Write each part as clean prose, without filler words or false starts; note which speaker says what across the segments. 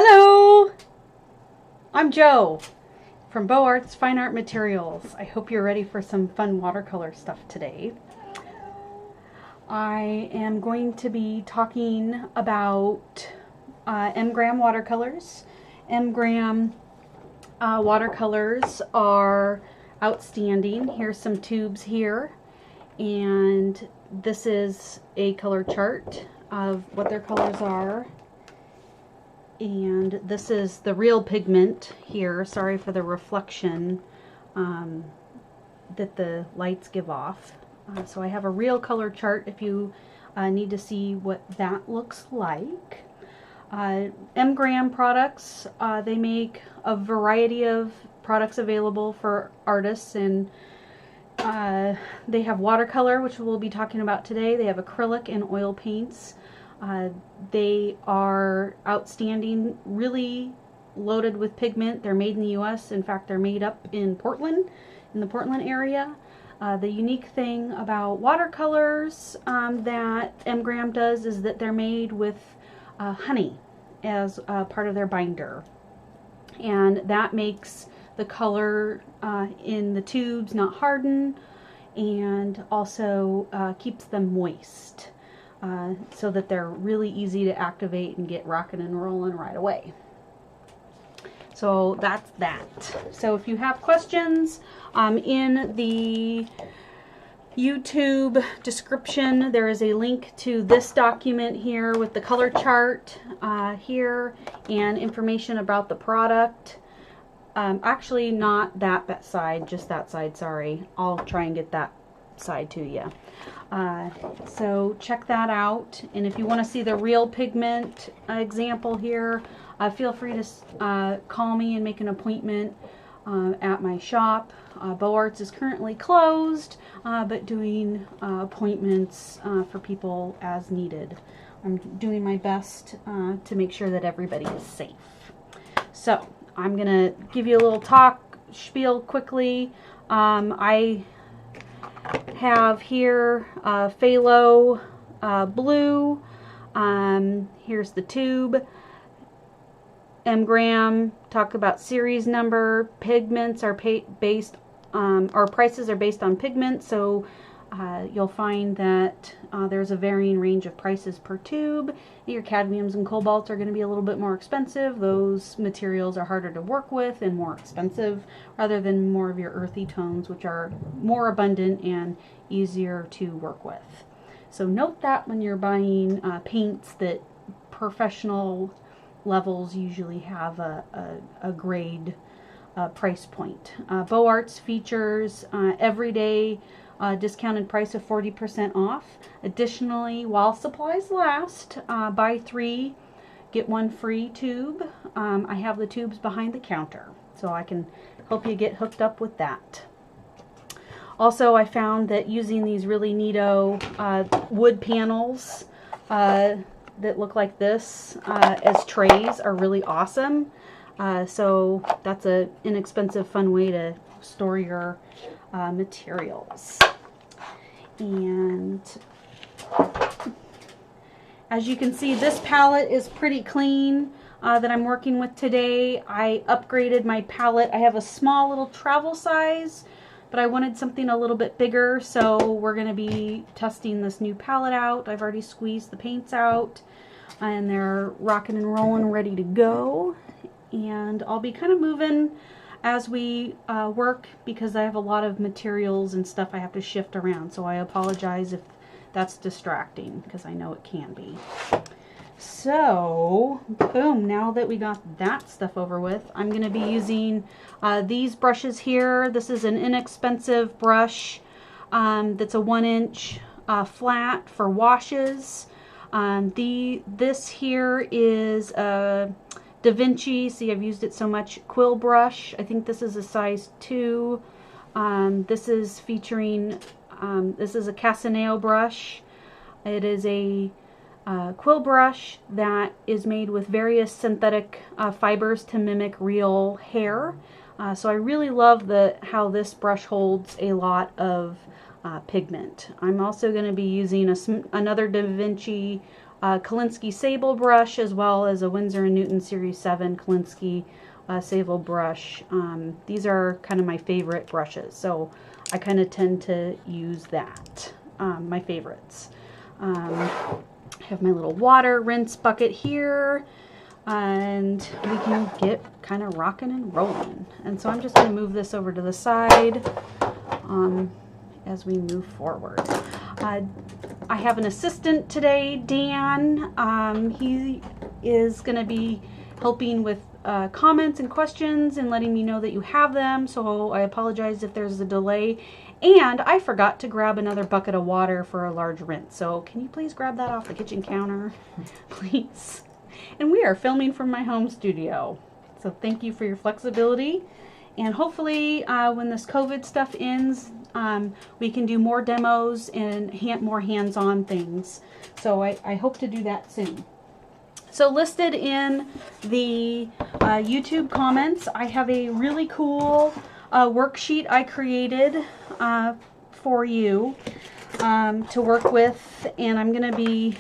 Speaker 1: Hello! I'm Jo from BeauxArts Fine Art Materials. I hope you're ready for some fun watercolor stuff today. I am going to be talking about M.Graham watercolors. M.Graham watercolors are outstanding. Here's some tubes here, and this is a color chart of what their colors are. And this is the real pigment here. Sorry for the reflection that the lights give off. So I have a real color chart if you need to see what that looks like. M.Graham products, they make a variety of products available for artists, and they have watercolor, which we'll be talking about today. They have acrylic and oil paints. They are outstanding, really loaded with pigment. They're made in the US. In fact, they're made up in Portland, in the Portland area. The unique thing about watercolors that M.Graham does is that they're made with honey as part of their binder. And that makes the color in the tubes not harden, and also keeps them moist. So that they're really easy to activate and get rocking and rolling right away. So that's that. So if you have questions, in the YouTube description there is a link to this document here with the color chart here and information about the product. Actually not that side, just that side, sorry. I'll try and get that side to you. So check that out, and if you want to see the real pigment example here, feel free to call me and make an appointment at my shop. BeauxArts is currently closed, but doing appointments for people as needed. I'm doing my best to make sure that everybody is safe. So I'm gonna give you a little spiel quickly. I have here phthalo blue. Here's the tube. M.Graham, talk about series number. Pigments are based or prices are based on pigment, so you'll find that there's a varying range of prices per tube. Your cadmiums and cobalts are going to be a little bit more expensive. Those materials are harder to work with and more expensive, rather than more of your earthy tones, which are more abundant and easier to work with. So note that when you're buying paints, that professional levels usually have a grade price point. BeauxArts features everyday discounted price of 40% off. Additionally, while supplies last, buy 3 get 1 free tube. I have the tubes behind the counter, so I can help you get hooked up with that. Also, I found that using these really neato wood panels that look like this as trays are really awesome. So that's an inexpensive, fun way to store your materials. And as you can see, this palette is pretty clean that I'm working with today. I upgraded my palette. I have a small little travel size, but I wanted something a little bit bigger, so we're going to be testing this new palette out. I've already squeezed the paints out, and they're rocking and rolling, ready to go. And I'll be kind of moving as we work, because I have a lot of materials and stuff I have to shift around, so I apologize if that's distracting, because I know it can be. So, boom, now that we got that stuff over with, I'm going to be using these brushes here. This is an inexpensive brush that's a 1-inch flat for washes. This here is a Da Vinci, see, I've used it so much, quill brush. I think this is a size 2. This is featuring, this is a Casaneo brush. It is a quill brush that is made with various synthetic fibers to mimic real hair. So I really love how this brush holds a lot of pigment. I'm also going to be using another Da Vinci Kolinsky Sable brush, as well as a Winsor & Newton Series 7 Kolinsky Sable brush. These are kind of my favorite brushes, so I kind of tend to use that, my favorites. I have my little water rinse bucket here, and we can get kind of rocking and rolling. And so I'm just going to move this over to the side as we move forward. I have an assistant today, Dan. He is going to be helping with comments and questions and letting me know that you have them, so I apologize if there's a delay. And I forgot to grab another bucket of water for a large rinse, so can you please grab that off the kitchen counter, please? And we are filming from my home studio, so thank you for your flexibility. And hopefully when this COVID stuff ends, we can do more demos and more hands-on things. So I hope to do that soon. So listed in the YouTube comments, I have a really cool worksheet I created for you to work with, and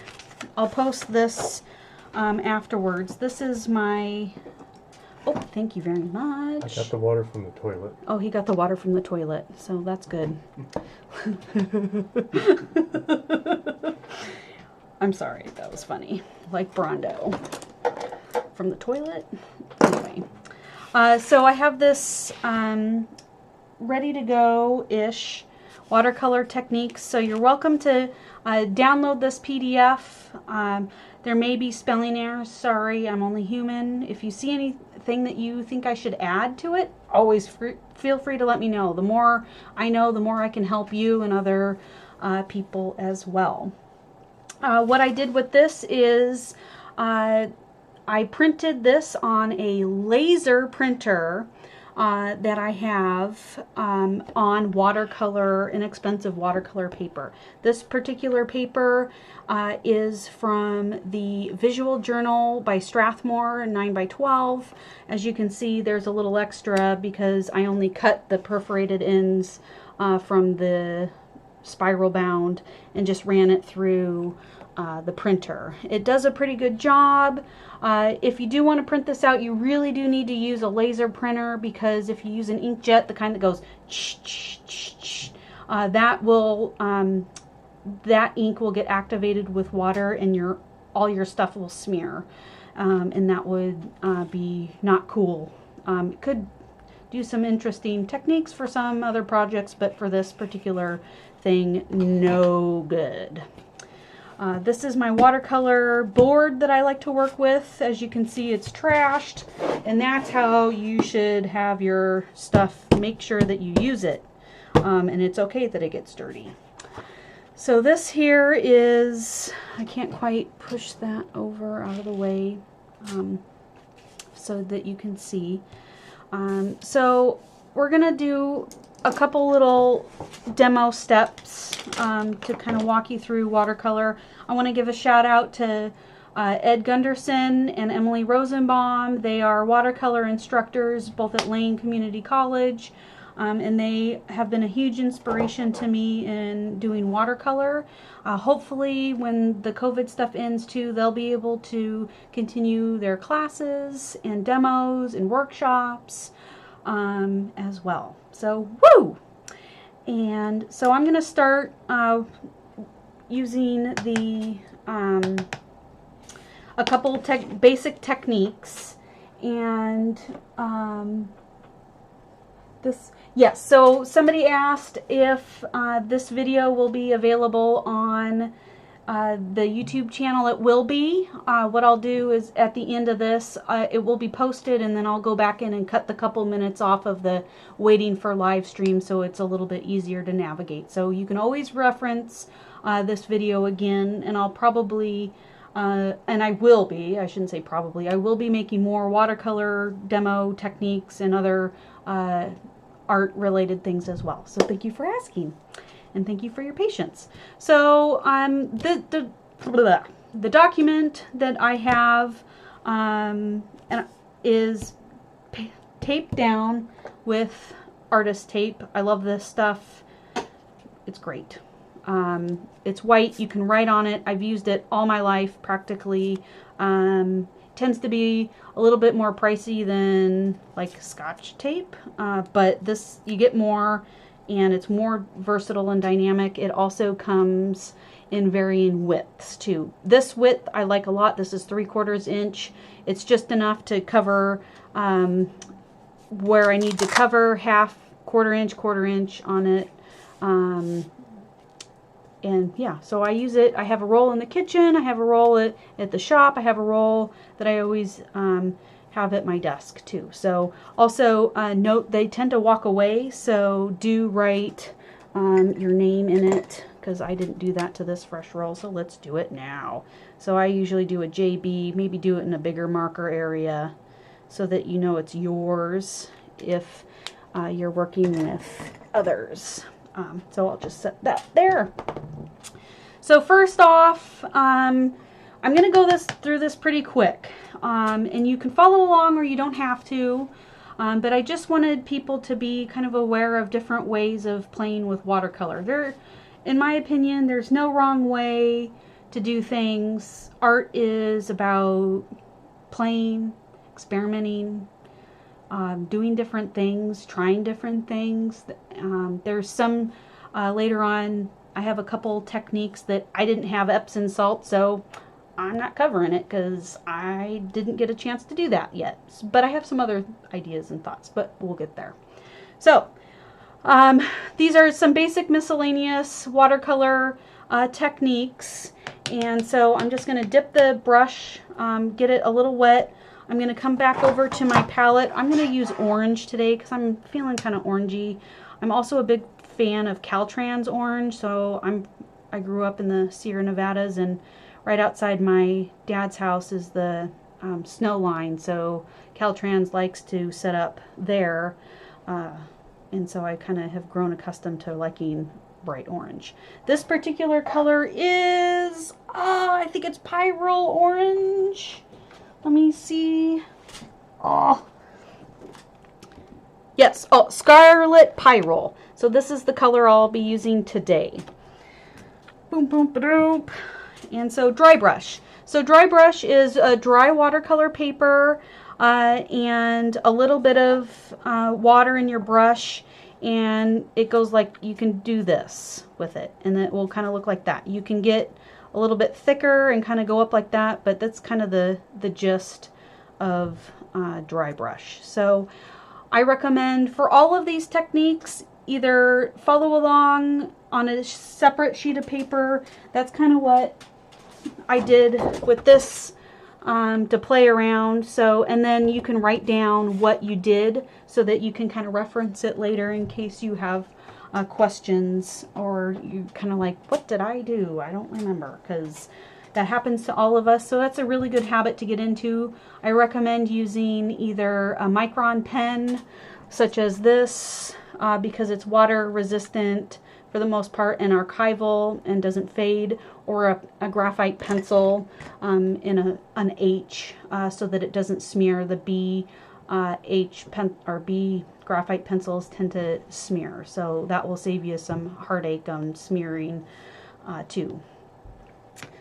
Speaker 1: I'll post this afterwards. This is my, oh, thank you very much.
Speaker 2: I got the water from the toilet.
Speaker 1: Oh, he got the water from the toilet, so that's good. I'm sorry, that was funny. Like Brondo. From the toilet? Anyway. So I have this ready to go-ish watercolor techniques. So you're welcome to download this PDF. There may be spelling errors. Sorry, I'm only human. If you see anything that you think I should add to it, always feel free to let me know. The more I know, the more I can help you and other people as well. What I did with this is I printed this on a laser printer that I have on watercolor, inexpensive watercolor paper. This particular paper is from the Visual Journal by Strathmore, 9x12. As you can see, there's a little extra because I only cut the perforated ends from the spiral bound and just ran it through the printer. It does a pretty good job. If you do want to print this out, you really do need to use a laser printer, because if you use an inkjet, the kind that goes that ink will get activated with water and all your stuff will smear, and that would be not cool. It could do some interesting techniques for some other projects, but for this particular thing, no good. This is my watercolor board that I like to work with. As you can see, it's trashed, and that's how you should have your stuff. Make sure that you use it, and it's okay that it gets dirty. So this here is, I can't quite push that over out of the way so that you can see. So we're gonna do a couple little demo steps to kind of walk you through watercolor. I want to give a shout out to Ed Gunderson and Emily Rosenbaum. They are watercolor instructors both at Lane Community College, and they have been a huge inspiration to me in doing watercolor. Hopefully when the COVID stuff ends too, they'll be able to continue their classes and demos and workshops as well. So, woo! And so I'm going to start using a couple basic techniques, and yes, so somebody asked if this video will be available on the YouTube channel. It will be. What I'll do is at the end of this, it will be posted, and then I'll go back in and cut the couple minutes off of the waiting for live stream, so it's a little bit easier to navigate. So you can always reference this video again, and I'll probably, and I will be, I shouldn't say probably, I will be making more watercolor demo techniques and other art related things as well. So thank you for asking. And thank you for your patience. So the document that I have is taped down with artist tape. I love this stuff. It's great. It's white. You can write on it. I've used it all my life practically. Tends to be a little bit more pricey than like Scotch tape, but this you get more, and it's more versatile and dynamic. It also comes in varying widths too. This width I like a lot. This is 3/4 inch. It's just enough to cover where I need to cover, half, 1/4 inch on it. And yeah, so I use it. I have a roll in the kitchen, I have a roll at the shop, I have a roll that I always have at my desk too. So also note they tend to walk away, so do write your name in it, because I didn't do that to this fresh roll, so let's do it now. So I usually do a JB, maybe do it in a bigger marker area so that you know it's yours if you're working with others. So I'll just set that there. So first off, I'm going to go through this pretty quick, and you can follow along or you don't have to, but I just wanted people to be kind of aware of different ways of playing with watercolor. In my opinion, there's no wrong way to do things. Art is about playing, experimenting, doing different things, trying different things. There's some later on, I have a couple techniques that I didn't have Epsom salt, so I'm not covering it because I didn't get a chance to do that yet. But I have some other ideas and thoughts, but we'll get there. So these are some basic miscellaneous watercolor techniques, and so I'm just going to dip the brush, get it a little wet. I'm going to come back over to my palette. I'm going to use orange today because I'm feeling kind of orangey. I'm also a big fan of Caltrans orange, so I grew up in the Sierra Nevadas, and right outside my dad's house is the snow line, so Caltrans likes to set up there, and so I kind of have grown accustomed to liking bright orange. This particular color is, I think it's Pyrrole Orange. Let me see. Oh, yes. Oh, Scarlet Pyrrole. So this is the color I'll be using today. Boom, boom, ba-doom. And so dry brush. So dry brush is a dry watercolor paper and a little bit of water in your brush, and it goes like, you can do this with it, and it will kind of look like that. You can get a little bit thicker and kind of go up like that, but that's kind of the gist of dry brush. So I recommend for all of these techniques, either follow along on a separate sheet of paper. That's kind of what I did with this to play around. So, and then you can write down what you did so that you can kind of reference it later in case you have questions, or you kind of like, what did I do? I don't remember, because that happens to all of us. So that's a really good habit to get into. I recommend using either a micron pen such as this because it's water resistant for the most part and archival and doesn't fade, or a graphite pencil in an H so that it doesn't smear. The B graphite pencils tend to smear, so that will save you some heartache on smearing too.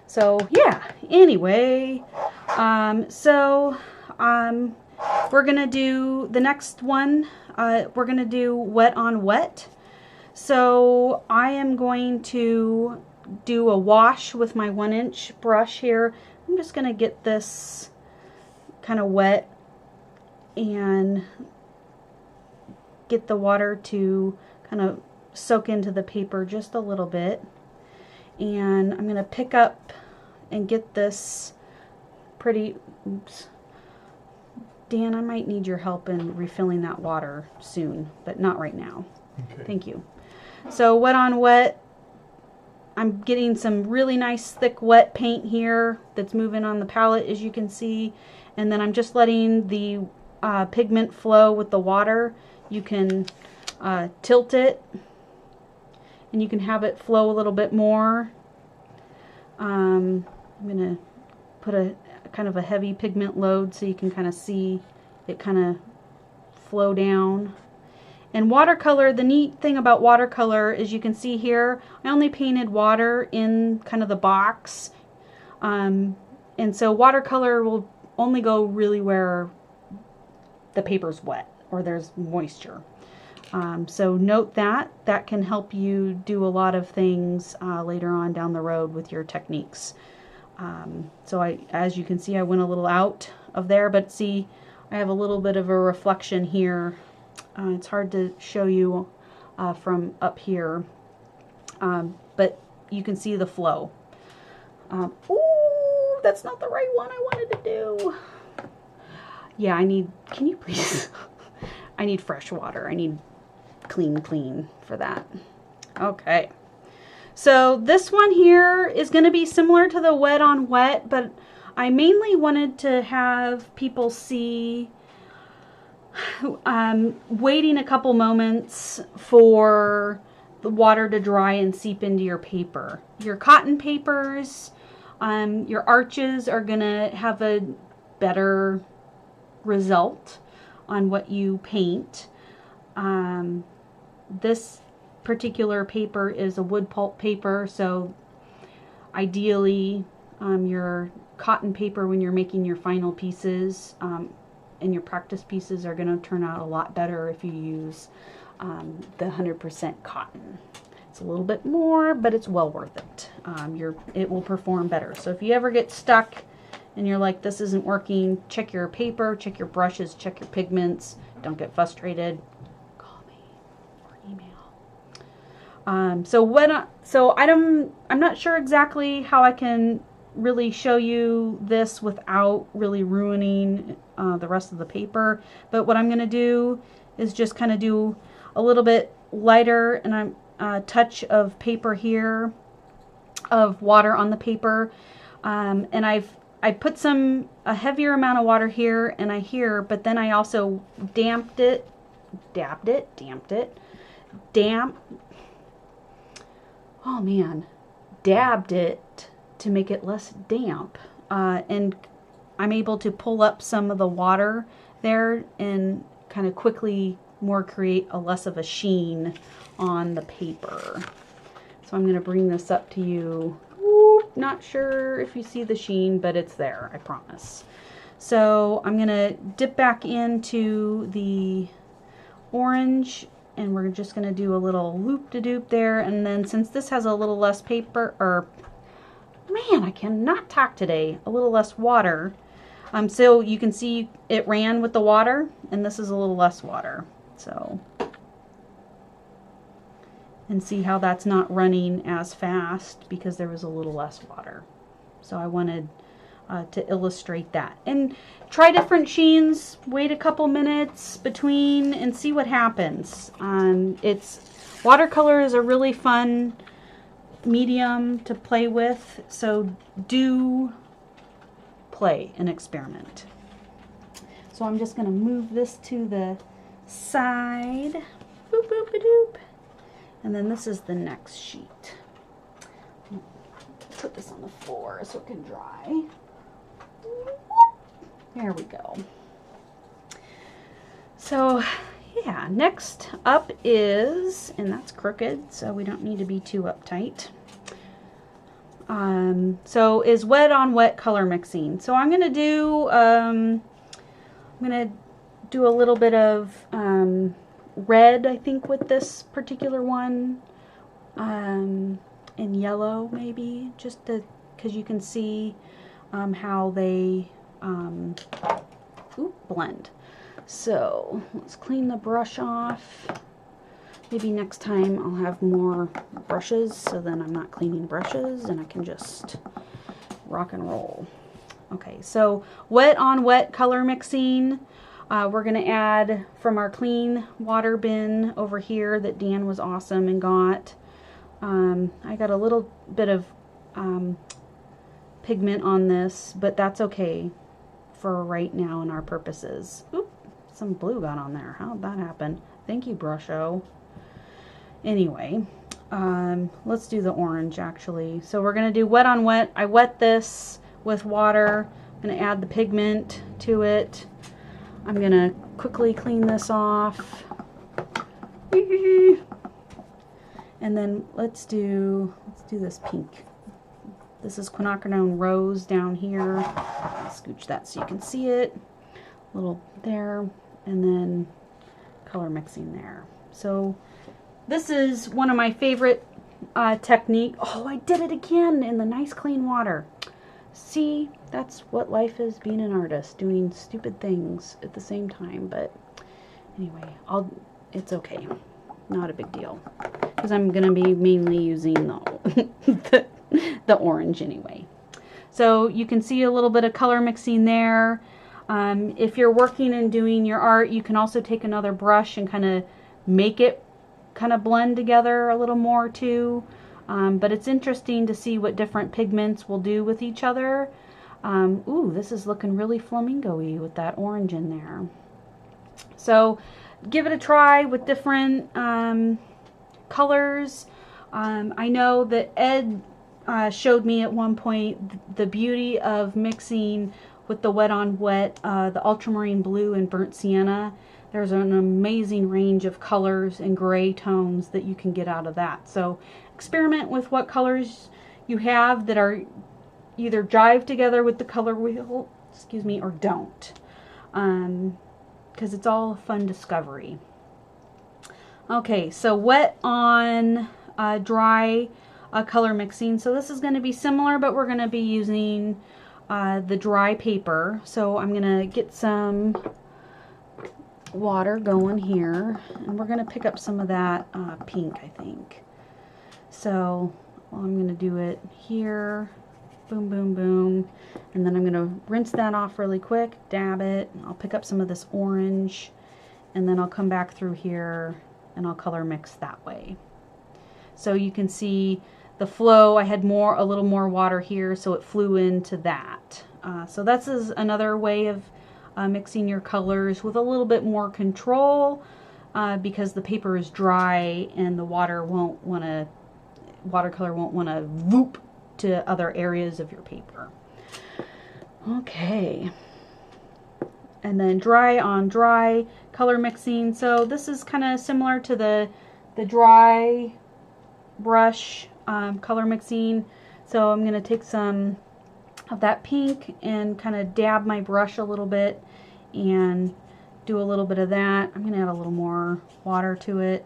Speaker 1: So yeah, anyway, we're gonna do the next one. We're gonna do wet on wet. So I am going to do a wash with my 1-inch brush here. I'm just gonna get this kind of wet and get the water to kind of soak into the paper just a little bit. And I'm going to pick up and get this pretty, oops. Dan, I might need your help in refilling that water soon, but not right now. Okay. Thank you. So wet on wet, I'm getting some really nice thick wet paint here that's moving on the palette, as you can see. And then I'm just letting the pigment flow with the water. You can tilt it, and you can have it flow a little bit more. I'm going to put a kind of a heavy pigment load so you can kind of see it kind of flow down. And watercolor, the neat thing about watercolor is you can see here, I only painted water in kind of the box. And so watercolor will only go really where the paper's wet or there's moisture. So note that. That can help you do a lot of things later on down the road with your techniques. So as you can see, I went a little out of there, but see, I have a little bit of a reflection here. It's hard to show you from up here, but you can see the flow. Ooh, that's not the right one I wanted to do. Yeah, can you please? I need fresh water. I need clean for that. Okay. So this one here is going to be similar to the wet on wet, but I mainly wanted to have people see waiting a couple moments for the water to dry and seep into your paper. Your cotton papers, your arches are going to have a better result on what you paint. This particular paper is a wood pulp paper, so ideally your cotton paper, when you're making your final pieces and your practice pieces, are going to turn out a lot better if you use the 100% cotton. It's a little bit more, but it's well worth it. It will perform better. So if you ever get stuck and you're like, this isn't working, check your paper, check your brushes, check your pigments. Don't get frustrated. Call me or email. So I'm not sure exactly how I can really show you this without really ruining the rest of the paper. But what I'm going to do is just kind of do a little bit lighter and a touch of paper here, of water on the paper, and I put a heavier amount of water here and but then I also damped it, dabbed it to make it less damp, and I'm able to pull up some of the water there and kind of quickly create less of a sheen on the paper. So I'm going to bring this up to you. Ooh, not sure if you see the sheen, but it's there, I promise. So I'm going to dip back into the orange, and we're just going to do a little loop-de-doop there. And then since this has a little less paper, man, I cannot talk today, a little less water. So you can see it ran with the water, and this is a little less water. So, and see how that's not running as fast because there was a little less water. So I wanted to illustrate that. And try different sheens, wait a couple minutes between, and see what happens. Watercolor is a really fun medium to play with, so do play and experiment. So I'm just going to move this to the side, boop boop a doop, and then this is the next sheet. Put this on the floor so it can dry. There we go. So yeah, next up is, and that's crooked, so we don't need to be too uptight. So is wet on wet color mixing. So I'm gonna do a little bit of red, I think, with this particular one, and yellow maybe, just because you can see how they blend. So let's clean the brush off. Maybe next time I'll have more brushes, so then I'm not cleaning brushes and I can just rock and roll. Okay, so wet on wet color mixing. We're going to add from our clean water bin over here that Dan was awesome and got. I got a little bit of pigment on this, but that's okay for right now in our purposes. Oop, some blue got on there. How'd that happen? Thank you, Brusho. Anyway, let's do the orange actually. So we're going to do wet on wet. I wet this with water. I'm going to add the pigment to it. I'm going to quickly clean this off And then let's do this pink. This is quinacridone rose down here. I'll scooch that so you can see it. A little there, and then color mixing there. So this is one of my favorite technique. Oh, I did it again in the nice clean water. See, that's what life is, being an artist, doing stupid things at the same time. But anyway, it's okay. Not a big deal, because I'm going to be mainly using the orange anyway. So you can see a little bit of color mixing there. If you're working and doing your art, you can also take another brush and kind of make it kind of blend together a little more too. But it's interesting to see what different pigments will do with each other. Ooh, this is looking really flamingo-y with that orange in there. So give it a try with different colors. I know that Ed showed me at one point the beauty of mixing with the wet on wet, the ultramarine blue and burnt sienna. There's an amazing range of colors and gray tones that you can get out of that. So experiment with what colors you have that are either jive together with the color wheel, excuse me, or don't. Because it's all a fun discovery. Okay, so wet on dry color mixing. So this is going to be similar, but we're going to be using the dry paper. So I'm going to get some water going here, and we're going to pick up some of that pink, I think. So I'm going to do it here. Boom, boom, boom. And then I'm going to rinse that off really quick, dab it. I'll pick up some of this orange, and then I'll come back through here and I'll color mix that way. So you can see the flow. I had a little more water here, so it flew into that. So that's another way of mixing your colors with a little bit more control, because the paper is dry and the watercolor won't want to whoop to other areas of your paper. Okay, and then dry on dry color mixing. So this is kind of similar to the dry brush color mixing. So I'm going to take some of that pink and kind of dab my brush a little bit and do a little bit of that. I'm going to add a little more water to it,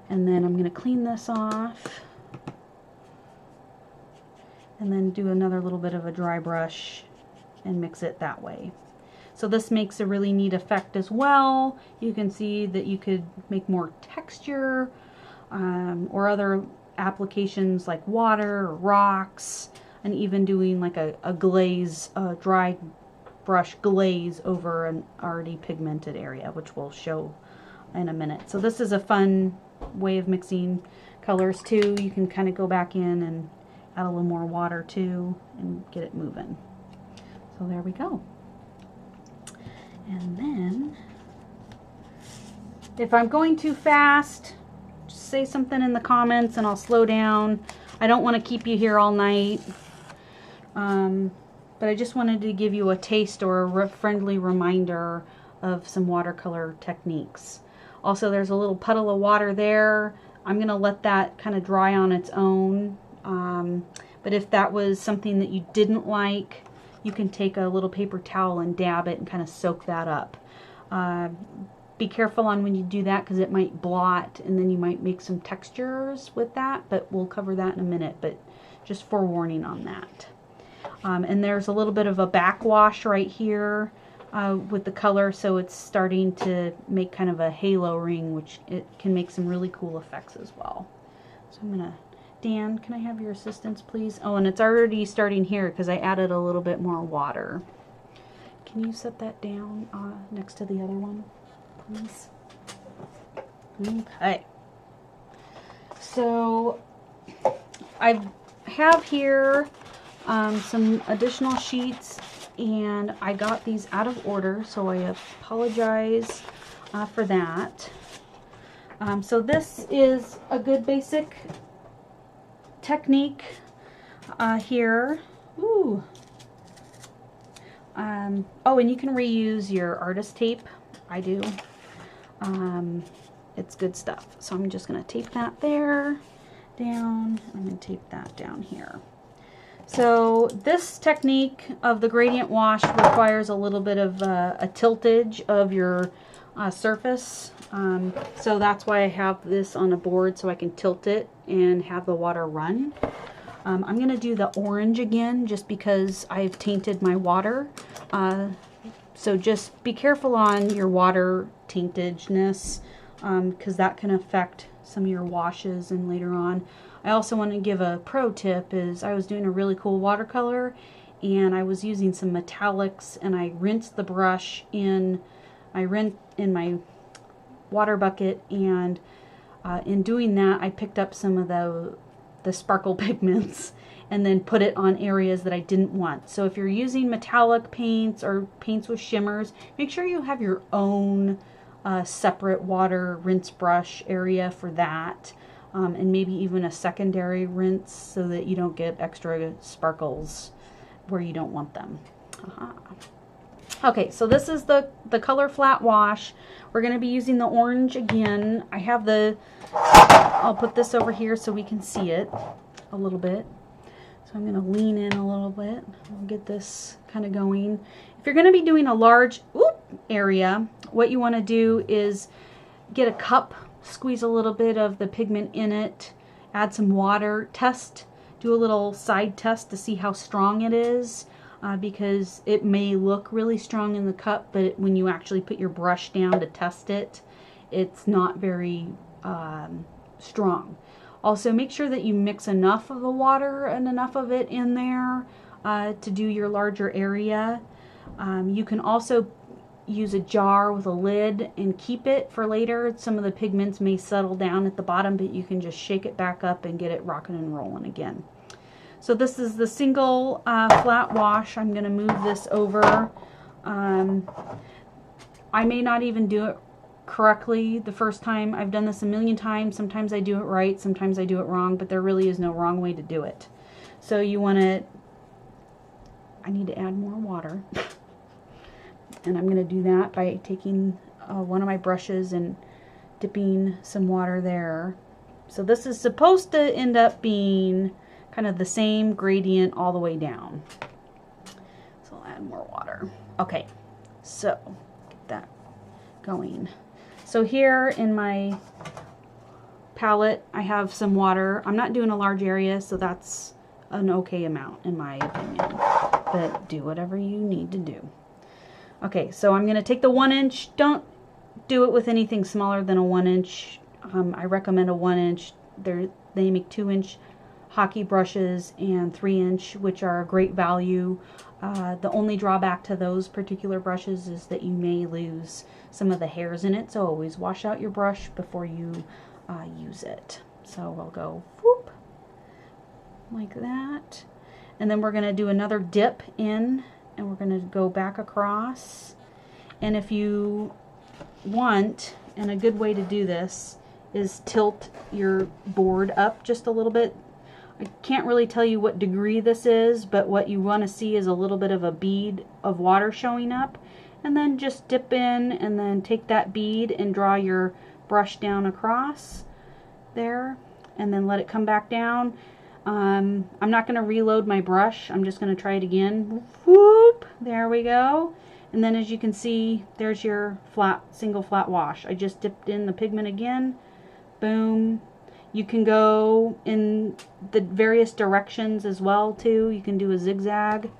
Speaker 1: and then I'm going to clean this off and then do another little bit of a dry brush and mix it that way. So this makes a really neat effect as well. You can see that you could make more texture or other applications like water or rocks, and even doing like a glaze, dry brush glaze over an already pigmented area, which we'll show in a minute. So this is a fun way of mixing colors too. You can kind of go back in and add a little more water too and get it moving. So there we go. And then if I'm going too fast, just say something in the comments and I'll slow down. I don't want to keep you here all night, but I just wanted to give you a taste or a friendly reminder of some watercolor techniques. Also, there's a little puddle of water there. I'm going to let that kind of dry on its own. But if that was something that you didn't like, you can take a little paper towel and dab it and kind of soak that up. Be careful on when you do that, because it might blot and then you might make some textures with that, but we'll cover that in a minute, but just forewarning on that. And there's a little bit of a backwash right here with the color, so it's starting to make kind of a halo ring, which it can make some really cool effects as well. So I'm gonna, Dan, can I have your assistance please? Oh, and it's already starting here because I added a little bit more water. Can you set that down next to the other one, please? Okay. So I have here some additional sheets, and I got these out of order, so I apologize for that. So this is a good basic technique here. Ooh. Oh, and you can reuse your artist tape. I do. it's good stuff. So I'm just going to tape that there down. I'm going to tape that down here. So this technique of the gradient wash requires a little bit of a tiltage of your surface. So that's why I have this on a board, so I can tilt it and have the water run. I'm going to do the orange again just because I've tainted my water. So just be careful on your water taintedness, because that can affect some of your washes and later on. I also want to give a pro tip is I was doing a really cool watercolor and I was using some metallics, and I rinsed the brush in my water bucket, and in doing that I picked up some of the sparkle pigments and then put it on areas that I didn't want. So if you're using metallic paints or paints with shimmers, make sure you have your own separate water rinse brush area for that. And maybe even a secondary rinse so that you don't get extra sparkles where you don't want them. Okay, so this is the color flat wash. We're going to be using the orange again. I have I'll put this over here so we can see it a little bit. So I'm going to lean in a little bit. We'll get this kind of going. If you're going to be doing a large area, what you want to do is get a cup, squeeze a little bit of the pigment in it, add some water, do a little side test to see how strong it is, because it may look really strong in the cup, but when you actually put your brush down to test it, it's not very strong. Also, make sure that you mix enough of the water and enough of it in there to do your larger area. You can also use a jar with a lid and keep it for later. Some of the pigments may settle down at the bottom, but you can just shake it back up and get it rocking and rolling again. So this is the single flat wash. I'm going to move this over. I may not even do it correctly the first time. I've done this a million times. Sometimes I do it right, sometimes I do it wrong, but there really is no wrong way to do it. So you want to, I need to add more water. And I'm going to do that by taking one of my brushes and dipping some water there. So this is supposed to end up being kind of the same gradient all the way down. So I'll add more water. Okay, so get that going. So here in my palette I have some water. I'm not doing a large area, so that's an okay amount in my opinion. But do whatever you need to do. Okay, so I'm going to take the 1 inch. Don't do it with anything smaller than a 1 inch. I recommend a 1 inch. They make 2 inch hockey brushes and 3 inch, which are a great value. The only drawback to those particular brushes is that you may lose some of the hairs in it, so always wash out your brush before you use it. So we'll go whoop, like that. And then we're going to do another dip in, and we're going to go back across. And if you want, and a good way to do this is tilt your board up just a little bit. I can't really tell you what degree this is, but what you want to see is a little bit of a bead of water showing up, and then just dip in and then take that bead and draw your brush down across there and then let it come back down. I'm not going to reload my brush. I'm just going to try it again. Whoop! There we go. And then as you can see, there's your single flat wash. I just dipped in the pigment again. Boom. You can go in the various directions as well too. You can do a zigzag.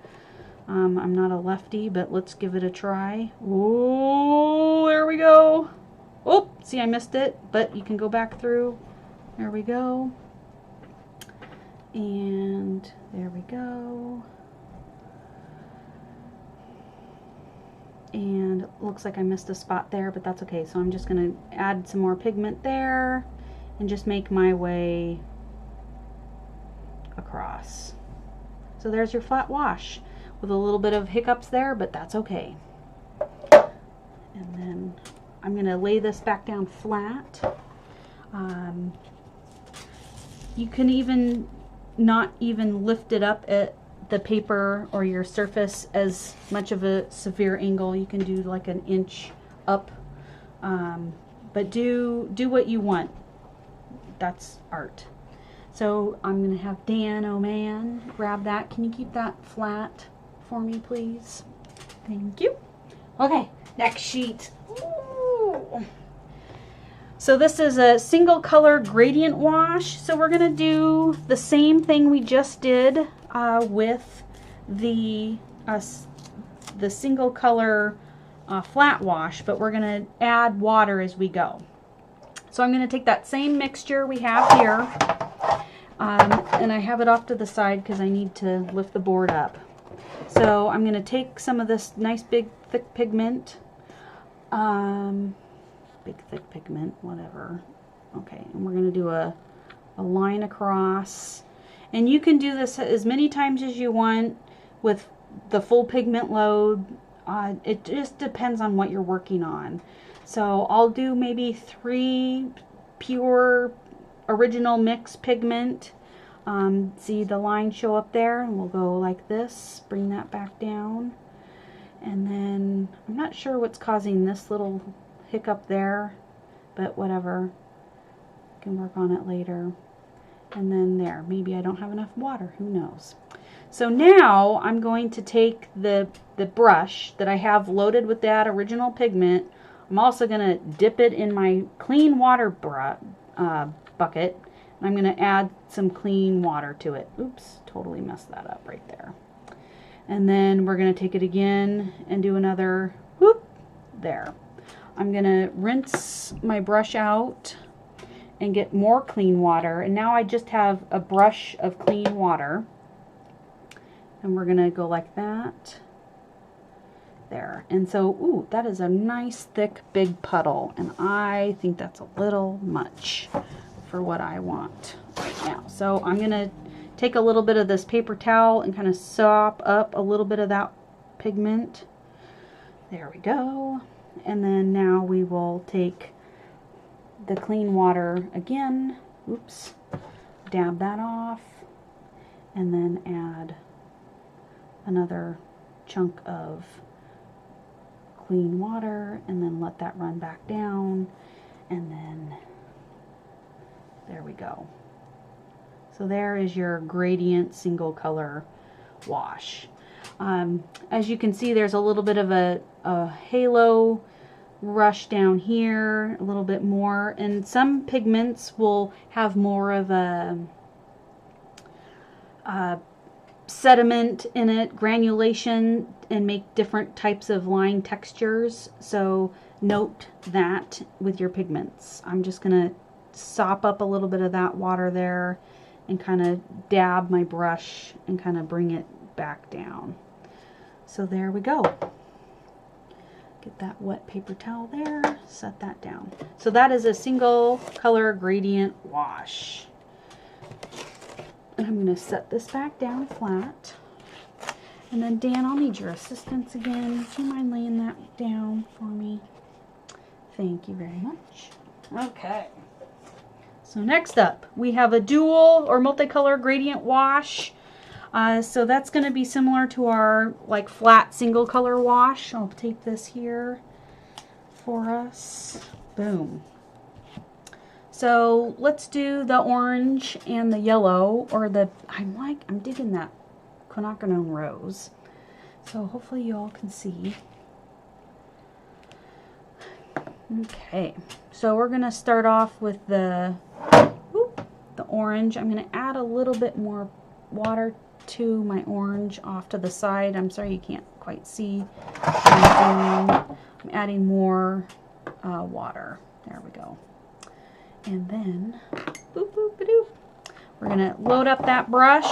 Speaker 1: I'm not a lefty, but let's give it a try. Oh, there we go. Oh, see, I missed it, but you can go back through. There we go. And there we go. And it looks like I missed a spot there, but that's okay. So I'm just going to add some more pigment there and just make my way across. So there's your flat wash with a little bit of hiccups there, but that's okay. And then I'm going to lay this back down flat. You can even not even lift it up at the paper or your surface as much of a severe angle. You can do like an inch up, but do what you want. That's art. So I'm going to have Dan O'Man grab that. Can you keep that flat for me, please? Thank you. Okay, next sheet. Ooh. So this is a single color gradient wash. So we're going to do the same thing we just did with the single color flat wash, but we're going to add water as we go. So I'm going to take that same mixture we have here, and I have it off to the side because I need to lift the board up. So I'm going to take some of this nice big thick pigment, whatever. Okay, and we're going to do a line across. And you can do this as many times as you want with the full pigment load. It just depends on what you're working on. So I'll do maybe 3 pure original mix pigment. See the line show up there, and we'll go like this, bring that back down. And then I'm not sure what's causing this little hiccup there, but whatever, can work on it later. And then there, maybe I don't have enough water, who knows. So now I'm going to take the brush that I have loaded with that original pigment. I'm also going to dip it in my clean water bucket, and I'm going to add some clean water to it. Oops, totally messed that up right there. And then we're going to take it again and do another whoop there. I'm going to rinse my brush out and get more clean water, and now I just have a brush of clean water, and we're going to go like that there. And so, ooh, that is a nice thick big puddle, and I think that's a little much for what I want right now. So I'm going to take a little bit of this paper towel and kind of sop up a little bit of that pigment. There we go. And then now we will take the clean water again, oops, dab that off, and then add another chunk of clean water, and then let that run back down, and then there we go. So there is your gradient single color wash. As you can see, there's a little bit of a halo rush down here, a little bit more, and some pigments will have more of a sediment in it, granulation, and make different types of line textures. So note that with your pigments. I'm just gonna sop up a little bit of that water there and kind of dab my brush and kind of bring it back down. So there we go. Get that wet paper towel there, set that down. So that is a single color gradient wash. And I'm going to set this back down flat. And then Dan, I'll need your assistance again. Would you mind laying that down for me? Thank you very much. Okay. So next up, we have a dual or multicolor gradient wash. So that's going to be similar to our like flat single color wash. I'll take this here for us. Boom. So let's do the orange and the yellow, or I'm digging that quinacridone rose. So hopefully you all can see. Okay, so we're going to start off with the orange. I'm going to add a little bit more water to my orange off to the side. I'm sorry you can't quite see what I'm doing. I'm adding more water. There we go. And then boop, boop, ba-doop. We're going to load up that brush,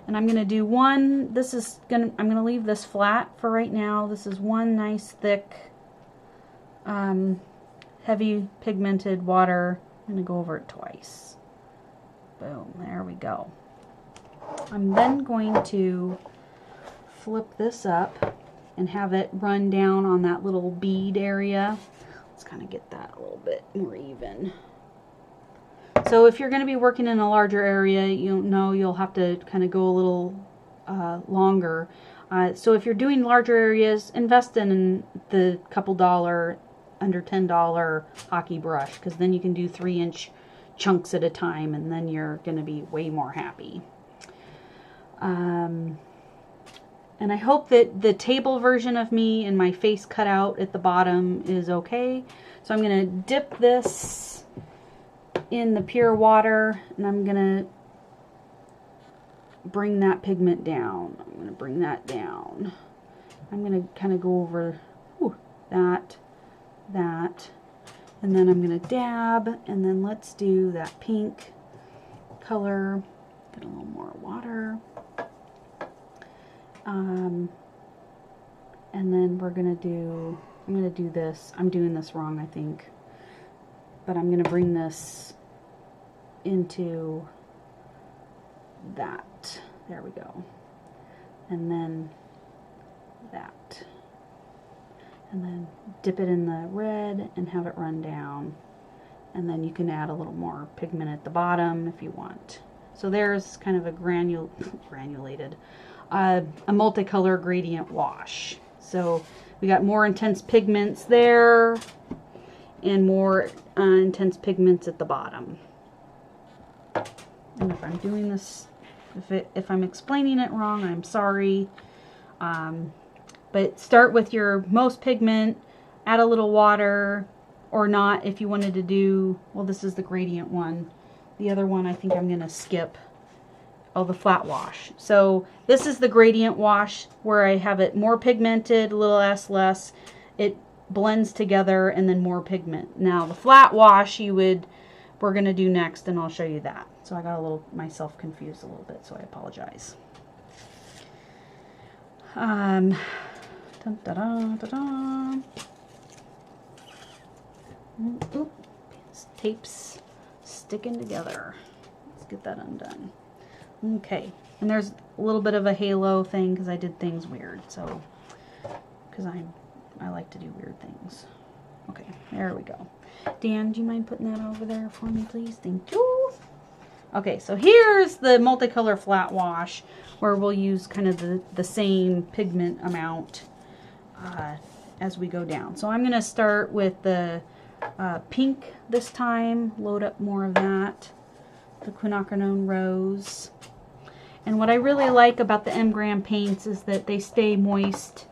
Speaker 1: and I'm going to do one. I'm going to leave this flat for right now. This is one nice thick heavy pigmented water. I'm going to go over it twice. Boom, there we go. I'm then going to flip this up and have it run down on that little bead area. Let's kind of get that a little bit more even. So if you're going to be working in a larger area, you'll have to kind of go a little longer. So if you're doing larger areas, invest in the couple dollar under $10 hockey brush, because then you can do 3-inch chunks at a time, and then you're going to be way more happy. And I hope that the table version of me and my face cut out at the bottom is okay. So I'm going to dip this in the pure water, and I'm going to bring that pigment down. I'm going to bring that down. I'm going to kind of go over that, and then I'm going to dab, and then let's do that pink color. Get a little more water. And then we're going to do, I'm going to do this. I'm doing this wrong, I think. But I'm going to bring this into that. There we go. And then that. And then dip it in the red and have it run down. And then you can add a little more pigment at the bottom if you want. So there's kind of a granulated, a multicolor gradient wash. So we got more intense pigments there and more intense pigments at the bottom. And if I'm doing this, if I'm explaining it wrong, I'm sorry. But start with your most pigment, add a little water, or not if you wanted to do, well, this is the gradient one. The other one I think I'm going to skip. Oh, the flat wash. So this is the gradient wash where I have it more pigmented, a little less. It blends together and then more pigment. Now the flat wash we're going to do next, and I'll show you that. So I got myself confused a little bit, so I apologize. Dun, da, da, da, da. Oop, this tape's sticking together. Let's get that undone. Okay, and there's a little bit of a halo thing because I did things weird. So, because I like to do weird things. Okay, there we go. Dan, do you mind putting that over there for me, please? Thank you. Okay, so here's the multicolor flat wash where we'll use kind of the same pigment amount as we go down. So I'm going to start with the pink this time, load up more of that, the quinacridone rose. And what I really like about the M.Graham paints is that they stay moist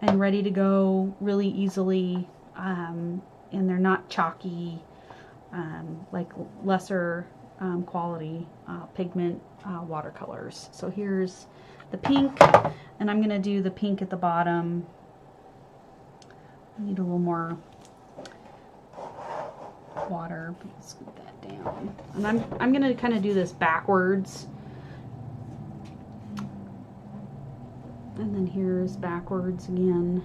Speaker 1: and ready to go really easily, and they're not chalky like lesser quality pigment watercolors. So here's the pink, and I'm going to do the pink at the bottom. I need a little more water. Scoop that down. And I'm going to kind of do this backwards. And then here's backwards again.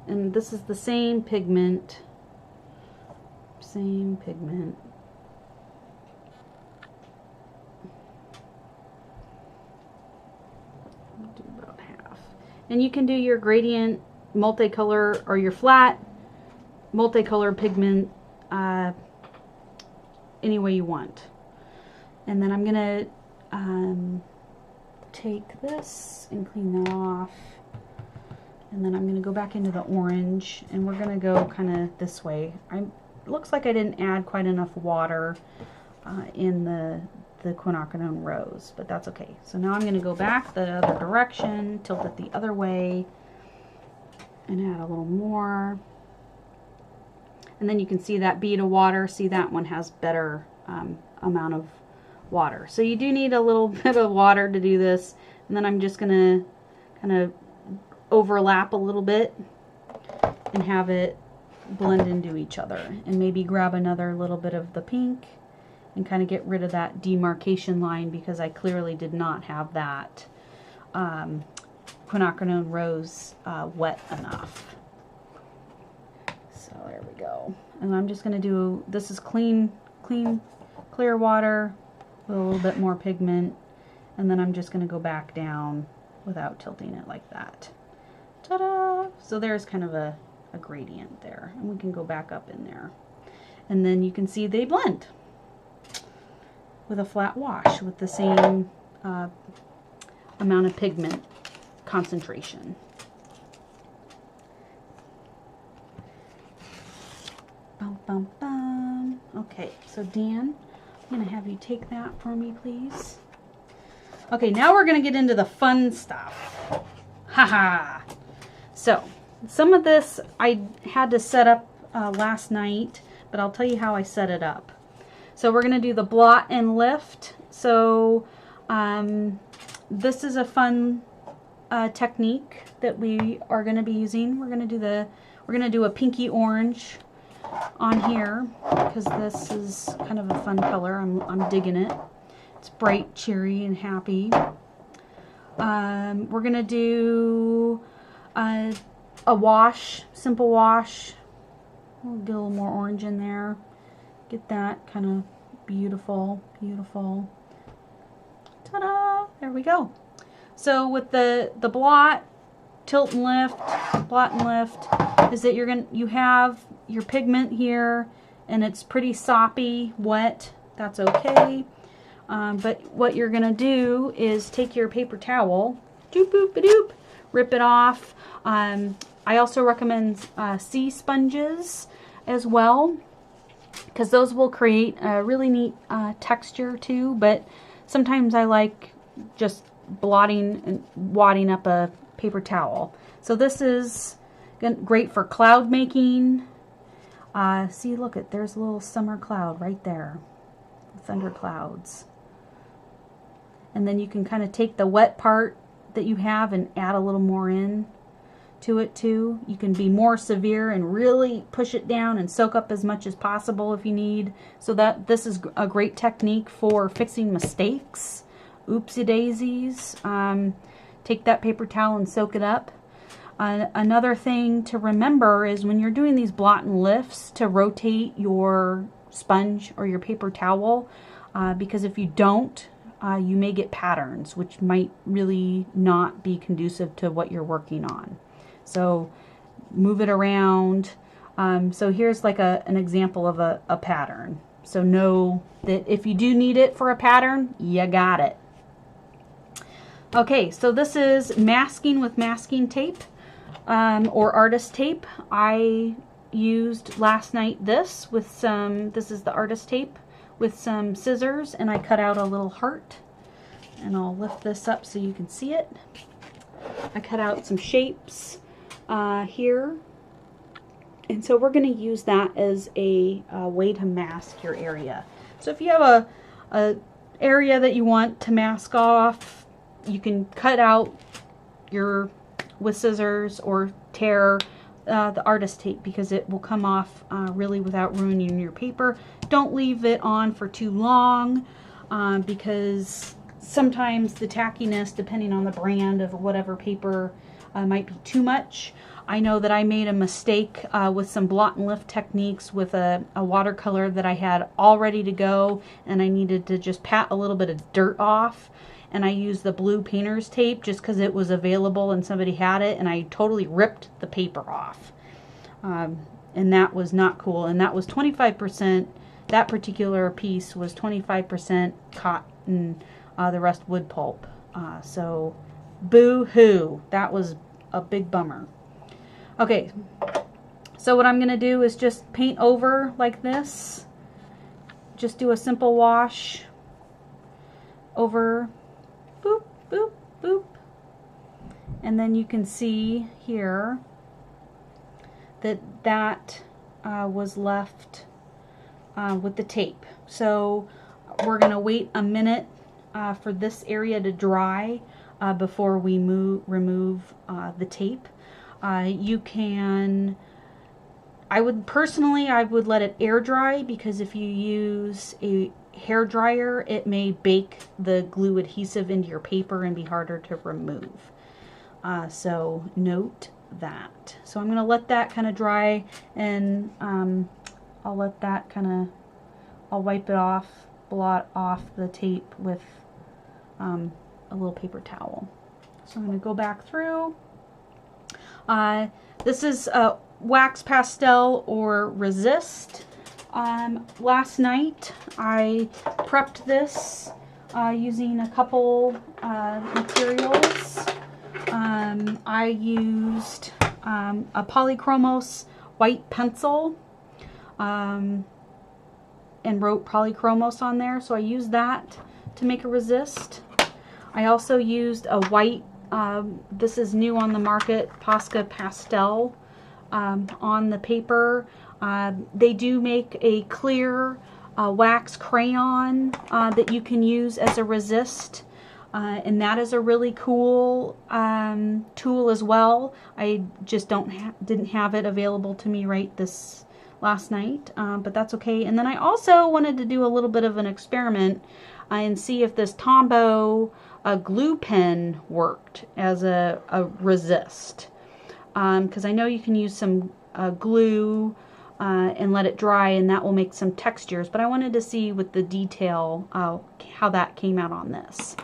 Speaker 1: And this is the same pigment. Same pigment. I'll do about half. And you can do your gradient multicolor or your flat multicolor pigment any way you want. And then I'm going to take this and clean that off. And then I'm going to go back into the orange, and we're going to go kind of this way. It looks like I didn't add quite enough water in the quinacridone rose, but that's okay. So now I'm going to go back the other direction, tilt it the other way, and add a little more. And then you can see that bead of water. See, that one has better amount of water. So you do need a little bit of water to do this. And then I'm just going to kind of overlap a little bit and have it blend into each other. And maybe grab another little bit of the pink and kind of get rid of that demarcation line, because I clearly did not have that quinacridone rose wet enough. So there we go. And I'm just going to do, this is clear water with a little bit more pigment, and then I'm just going to go back down without tilting it like that. Ta-da! So there's kind of a gradient there, and we can go back up in there. And then you can see they blend with a flat wash with the same amount of pigment concentration. Bum, bum. Okay, so Dan, I'm going to have you take that for me, please. Okay, now we're going to get into the fun stuff. Haha. So, some of this I had to set up last night, but I'll tell you how I set it up. So we're going to do the blot and lift. So this is a fun technique that we are going to be using. We're going to do a pinky orange on here because this is kind of a fun color. I'm digging it. It's bright, cheery, and happy. We're going to do a wash, simple wash. We'll get a little more orange in there. Get that kind of beautiful, beautiful. Ta-da! There we go. So with the blot, tilt and lift, blot and lift, is that you have your pigment here, and it's pretty soppy, wet. That's okay. But what you're gonna do is take your paper towel, doop boop ba doop, rip it off. I also recommend sea sponges as well, because those will create a really neat texture too. But sometimes I like just blotting and wadding up a paper towel. So this is great for cloud making. See, look, there's a little summer cloud right there, thunder clouds. And then you can kind of take the wet part that you have and add a little more in to it too. You can be more severe and really push it down and soak up as much as possible if you need. So that this is a great technique for fixing mistakes. Oopsie daisies. Take that paper towel and soak it up. Another thing to remember is when you're doing these blot and lifts to rotate your sponge or your paper towel, because if you don't, you may get patterns, which might really not be conducive to what you're working on. So move it around. So here's like an example of a pattern. So know that if you do need it for a pattern, you got it. Okay, so this is masking with masking tape or artist tape. I used last night this with this is the artist tape with some scissors, and I cut out a little heart, and I'll lift this up so you can see it. I cut out some shapes here, and so we're going to use that as a way to mask your area. So if you have a area that you want to mask off, you can cut out with scissors or tear the artist tape, because it will come off really without ruining your paper. Don't leave it on for too long, because sometimes the tackiness, depending on the brand of whatever paper, might be too much. I know that I made a mistake with some blot and lift techniques with a watercolor that I had all ready to go, and I needed to just pat a little bit of dirt off. And I used the blue painter's tape just because it was available and somebody had it, and I totally ripped the paper off. And that was not cool. And that was 25%, that particular piece was 25% cotton, the rest wood pulp. So boo-hoo, that was a big bummer. Okay, so what I'm going to do is just paint over like this. Just do a simple wash over. Boop, boop, boop. And then you can see here that was left with the tape. So we're going to wait a minute for this area to dry before we remove the tape. You can, I would let it air dry, because if you use a hair dryer, it may bake the glue adhesive into your paper and be harder to remove. So note that. So I'm going to let that kind of dry, and I'll let that I'll wipe it off, blot off the tape with a little paper towel. So I'm going to go back through. This is wax pastel or resist. Last night I prepped this using a couple materials. I used a Polychromos white pencil. and wrote polychromos on there, so I used that to make a resist. I also used a white, this is new on the market, Posca Pastel on the paper. They do make a clear wax crayon that you can use as a resist. And that is a really cool tool as well. I just didn't have it available to me right this last night, but that's okay. And then I also wanted to do a little bit of an experiment and see if this Tombow glue pen worked as a resist. Because I know you can use some glue and let it dry, and that will make some textures. But I wanted to see with the detail how that came out on this.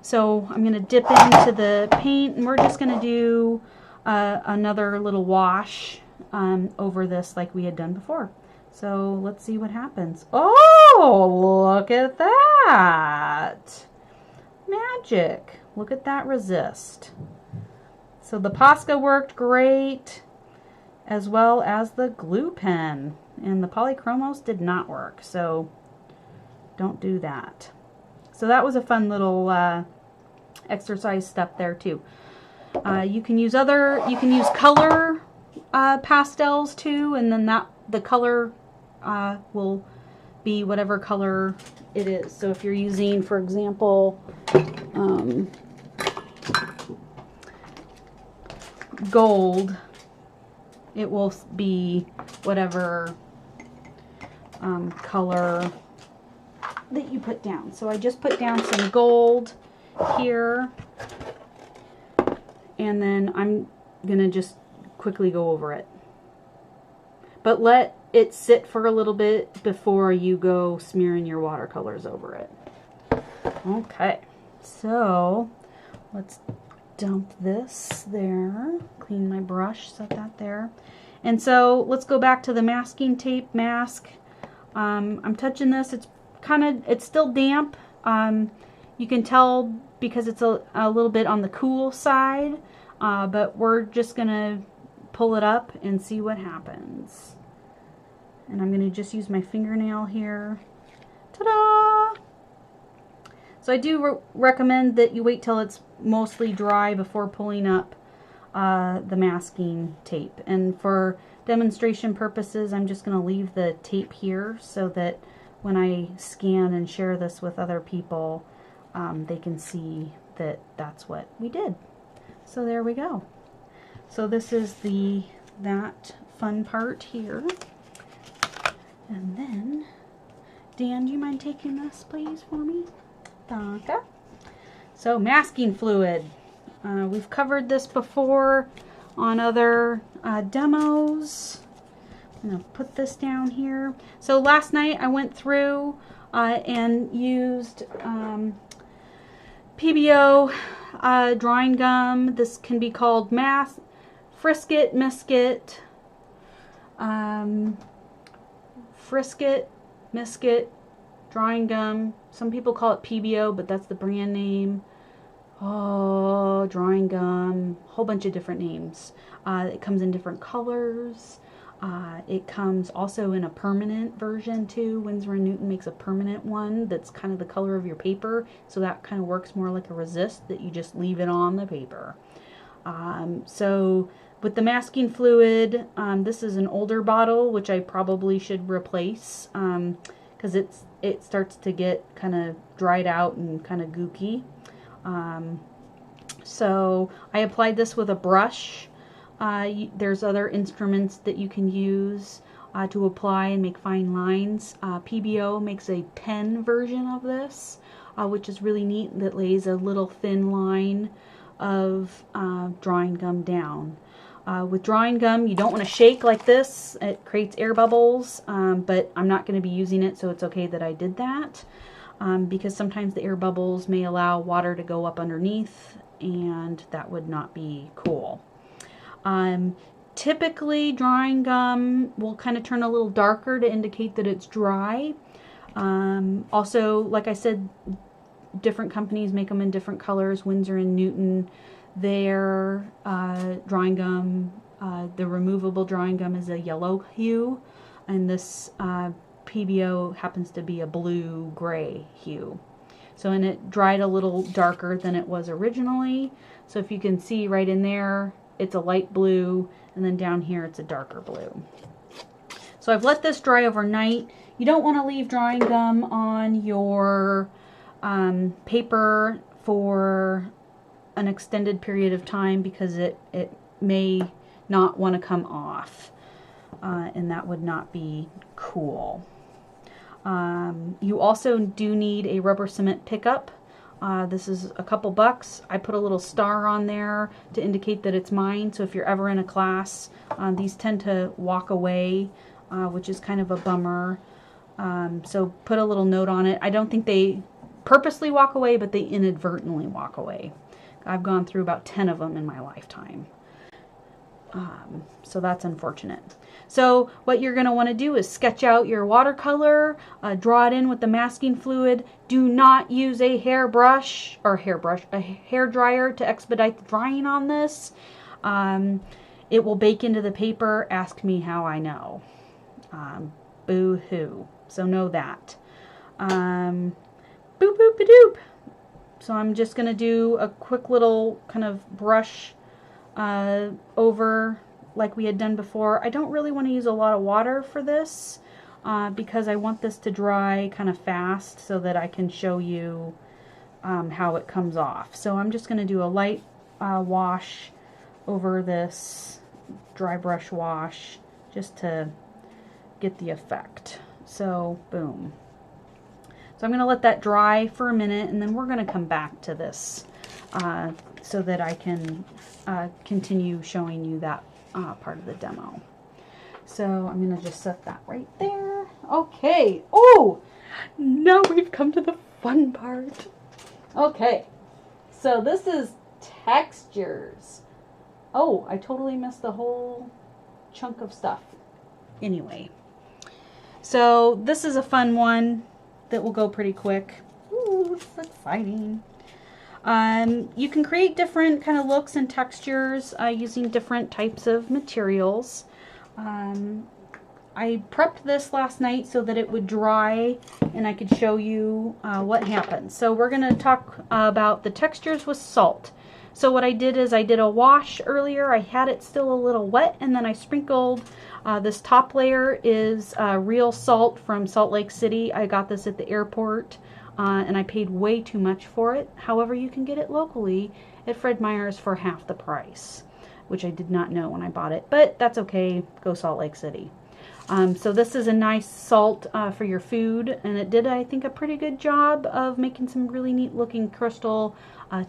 Speaker 1: So I'm going to dip into the paint, and we're just going to do another little wash over this like we had done before. So let's see what happens. Oh, look at that! Magic! Look at that resist. So the Posca worked great, as well as the glue pen. And the polychromos did not work, so don't do that. So that was a fun little exercise step there too. You can use color pastels too, and then the color will be whatever color it is. So if you're using, for example, gold, it will be whatever color that you put down. So I just put down some gold here, and then I'm gonna just quickly go over it, but let it sit for a little bit before you go smearing your watercolors over it. Okay, so let's dump this there, clean my brush, set that there. And so let's go back to the masking tape mask. I'm touching this, it's still damp. You can tell because it's a little bit on the cool side, but we're just gonna pull it up and see what happens. And I'm gonna just use my fingernail here. Ta-da! So I do recommend that you wait till it's mostly dry before pulling up the masking tape. And for demonstration purposes, I'm just going to leave the tape here so that when I scan and share this with other people, they can see that that's what we did. So there we go. So this is that fun part here. And then, Dan, do you mind taking this please for me? Okay. So masking fluid. We've covered this before on other demos. I'm going to put this down here. So last night I went through and used PBO drawing gum. This can be called Frisket, Misket, drawing gum. Some people call it PBO, but that's the brand name. Oh, drawing gum, a whole bunch of different names. It comes in different colors. It comes also in a permanent version too. Winsor & Newton makes a permanent one that's kind of the color of your paper, so that kind of works more like a resist that you just leave it on the paper. So with the masking fluid, this is an older bottle, which I probably should replace because it starts to get kind of dried out and kind of gooky. So I applied this with a brush. There's other instruments that you can use to apply and make fine lines. PBO makes a pen version of this, which is really neat, that lays a little thin line of drawing gum down. With drawing gum, you don't want to shake like this. It creates air bubbles, but I'm not going to be using it, so it's okay that I did that. Because sometimes the air bubbles may allow water to go up underneath, and that would not be cool. Typically, drawing gum will kind of turn a little darker to indicate that it's dry. Also, like I said, different companies make them in different colors. Winsor & Newton, their drawing gum, the removable drawing gum is a yellow hue. and this PBO happens to be a blue-gray hue. So, and it dried a little darker than it was originally. So if you can see right in there, it's a light blue, and then down here it's a darker blue. So I've let this dry overnight. You don't want to leave drying gum on your paper for an extended period of time because it may not want to come off, and that would not be cool. You also do need a rubber cement pickup. This is a couple bucks. I put a little star on there to indicate that it's mine, so if you're ever in a class, these tend to walk away, which is kind of a bummer. So put a little note on it. I don't think they purposely walk away, but they inadvertently walk away. I've gone through about 10 of them in my lifetime. So that's unfortunate. So what you're going to want to do is sketch out your watercolor, draw it in with the masking fluid. Do not use a hairbrush or a hair dryer to expedite the drying on this. It will bake into the paper. Ask me how I know. Boo-hoo. So know that. Boop-boop-a-doop. So I'm just going to do a quick little kind of brush over like we had done before. I don't really want to use a lot of water for this because I want this to dry kind of fast so that I can show you how it comes off. So I'm just going to do a light wash over this, dry brush wash, just to get the effect. So boom. So I'm going to let that dry for a minute, and then we're going to come back to this so that I can continue showing you that part of the demo. So I'm going to just set that right there. Okay. Oh, now we've come to the fun part. Okay. So this is textures. Oh, I totally missed the whole chunk of stuff. Anyway. So this is a fun one that will go pretty quick. Ooh, it's exciting. You can create different kind of looks and textures using different types of materials. I prepped this last night so that it would dry and I could show you what happens. So we're going to talk about the textures with salt. So what I did is I did a wash earlier. I had it still a little wet, and then I sprinkled this top layer is real salt from Salt Lake City. I got this at the airport. And I paid way too much for it. However, you can get it locally at Fred Meyer's for half the price, which I did not know when I bought it, but that's okay. Go Salt Lake City. So this is a nice salt for your food, and it did, I think, a pretty good job of making some really neat looking crystal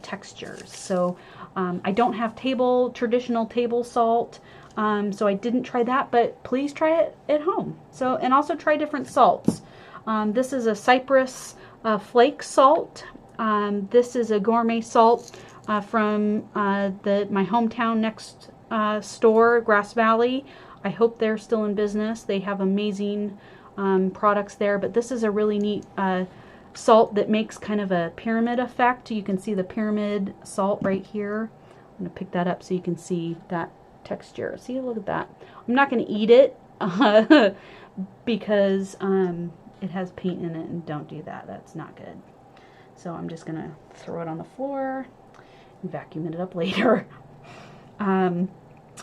Speaker 1: textures. So I don't have traditional table salt, so I didn't try that, but please try it at home. So, and also try different salts. This is a cypress flake salt. This is a gourmet salt from my hometown next store, Grass Valley. I hope they're still in business. They have amazing products there, but this is a really neat salt that makes kind of a pyramid effect. You can see the pyramid salt right here. I'm going to pick that up so you can see that texture. See, look at that. I'm not going to eat it because it has paint in it, and don't do that. That's not good. So I'm just going to throw it on the floor and vacuum it up later.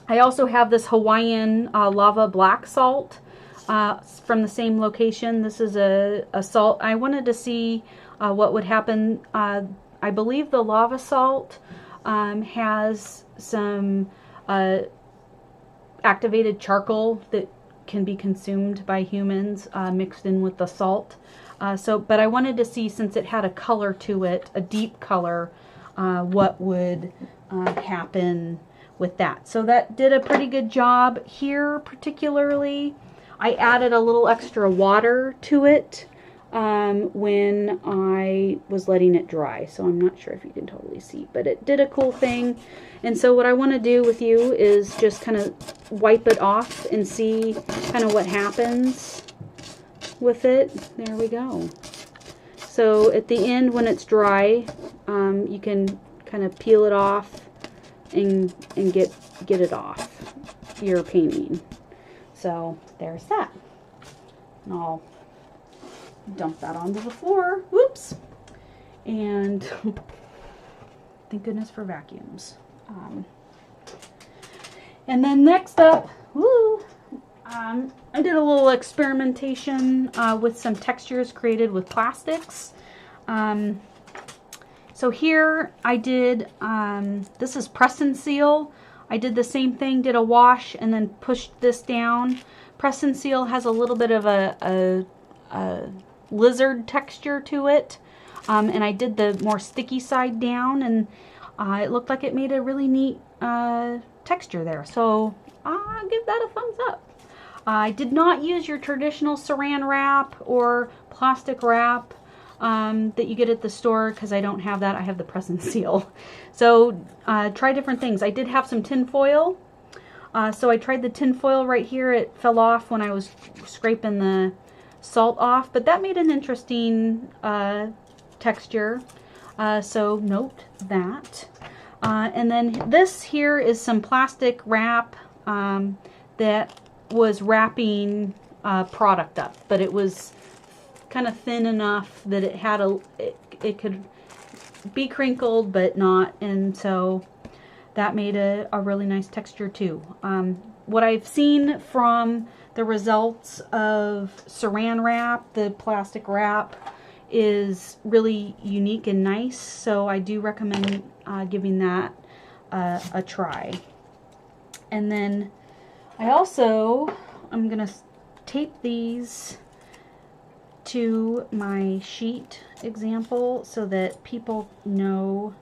Speaker 1: I also have this Hawaiian lava black salt from the same location. This is a salt. I wanted to see what would happen. I believe the lava salt has some activated charcoal that can be consumed by humans mixed in with the salt. But I wanted to see, since it had a color to it, a deep color, what would happen with that. So that did a pretty good job here. Particularly, I added a little extra water to it when I was letting it dry. So I'm not sure if you can totally see, but it did a cool thing. And so what I want to do with you is just kind of wipe it off and see kind of what happens with it. There we go. So at the end, when it's dry, you can kind of peel it off and get it off your painting. So there's that. And I'll dump that onto the floor. Whoops. And thank goodness for vacuums. And then next up, I did a little experimentation with some textures created with plastics. So here I did, this is press and seal. I did the same thing, did a wash and then pushed this down. Press and seal has a little bit of a lizard texture to it. And I did the more sticky side down, and it looked like it made a really neat texture there. So I'll give that a thumbs up. I did not use your traditional saran wrap or plastic wrap that you get at the store, because I don't have that. I have the press and seal. So try different things. I did have some tin foil. So I tried the tin foil right here. It fell off when I was scraping the salt off, but that made an interesting texture. So note that. And then this here is some plastic wrap that was wrapping product up, but it was kind of thin enough that it had it could be crinkled but not, and so that made a really nice texture too. What I've seen from the results of saran wrap, the plastic wrap, is really unique and nice, so I do recommend giving that a try. And then I'm gonna tape these to my sheet example so that people know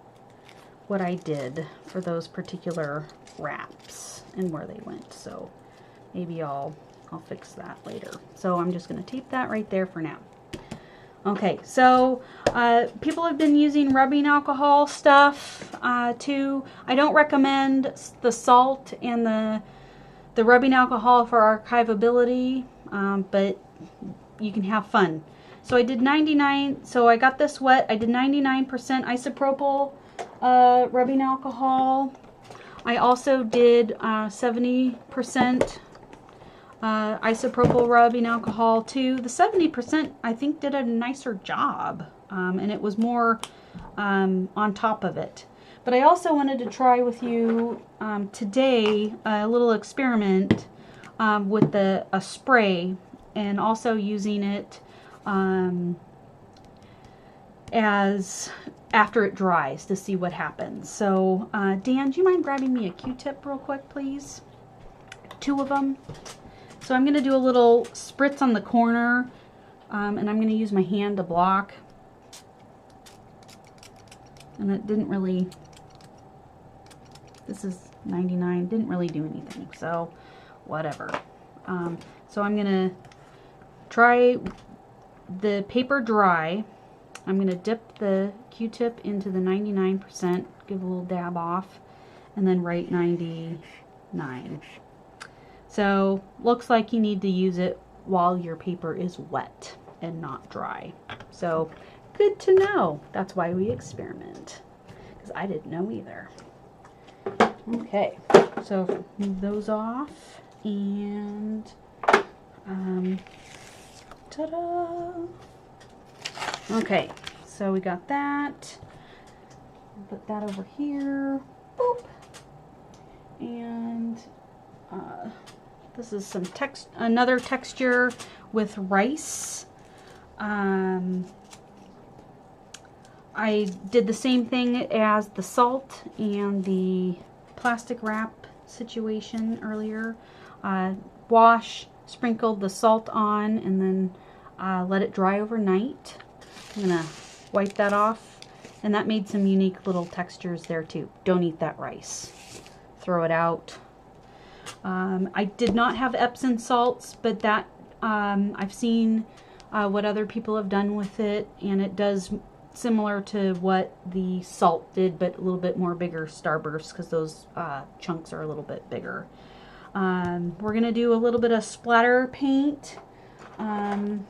Speaker 1: what I did for those particular wraps and where they went. So maybe I'll fix that later. So I'm just gonna tape that right there for now. Okay, so people have been using rubbing alcohol stuff too. I don't recommend the salt and the rubbing alcohol for archivability, but you can have fun. So I did 99, so I got this wet. I did 99% isopropyl rubbing alcohol. I also did 70% isopropyl rubbing alcohol too. The 70% I think did a nicer job, and it was more on top of it. But I also wanted to try with you today a little experiment with a spray, and also using it as after it dries to see what happens. So Dan, do you mind grabbing me a Q-tip real quick, please? 2 of them. So I'm going to do a little spritz on the corner, and I'm going to use my hand to block. And it didn't really, this is 99, didn't really do anything, so whatever. So I'm going to try the paper dry. I'm going to dip the Q-tip into the 99%, give a little dab off, and then write 99. So looks like you need to use it while your paper is wet and not dry. So good to know. That's why we experiment, because I didn't know either. Okay, so move those off, and ta-da! Okay, so we got that. Put that over here. Boop. And this is some another texture with rice. I did the same thing as the salt and the plastic wrap situation earlier. Wash, sprinkled the salt on, and then let it dry overnight. I'm gonna wipe that off, and that made some unique little textures there too. Don't eat that rice. Throw it out. I did not have Epsom salts, but that I've seen what other people have done with it, and it does similar to what the salt did, but a little bit more bigger starbursts, because those chunks are a little bit bigger. We're gonna do a little bit of splatter paint. I'm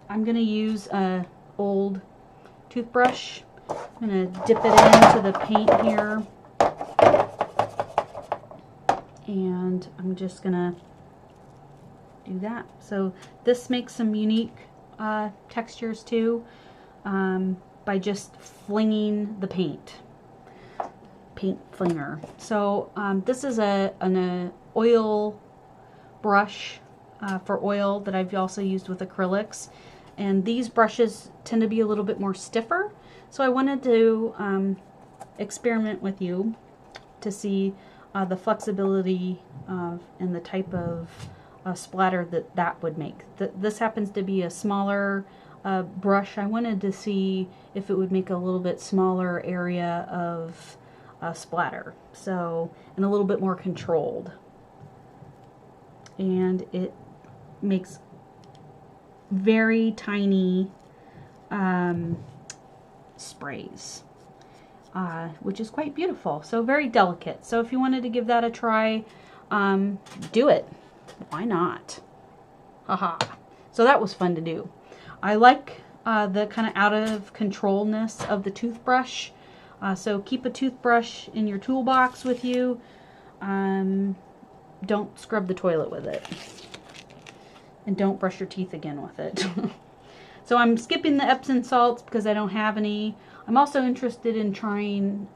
Speaker 1: gonna use a old toothbrush. I'm gonna dip it into the paint here, and I'm just gonna do that. So this makes some unique textures too, by just flinging the paint flinger. So this is an oil brush for oil that I've also used with acrylics, and these brushes tend to be a little bit more stiffer, so I wanted to experiment with you to see the flexibility and the type of splatter that would make. This happens to be a smaller brush. I wanted to see if it would make a little bit smaller area of splatter, so, and a little bit more controlled. And it makes very tiny sprays, which is quite beautiful. So very delicate. So if you wanted to give that a try, do it. Why not? Haha. So that was fun to do. I like the kind of out of controlness of the toothbrush. So keep a toothbrush in your toolbox with you. Don't scrub the toilet with it. And don't brush your teeth again with it. So I'm skipping the Epsom salts because I don't have any. I'm also interested in trying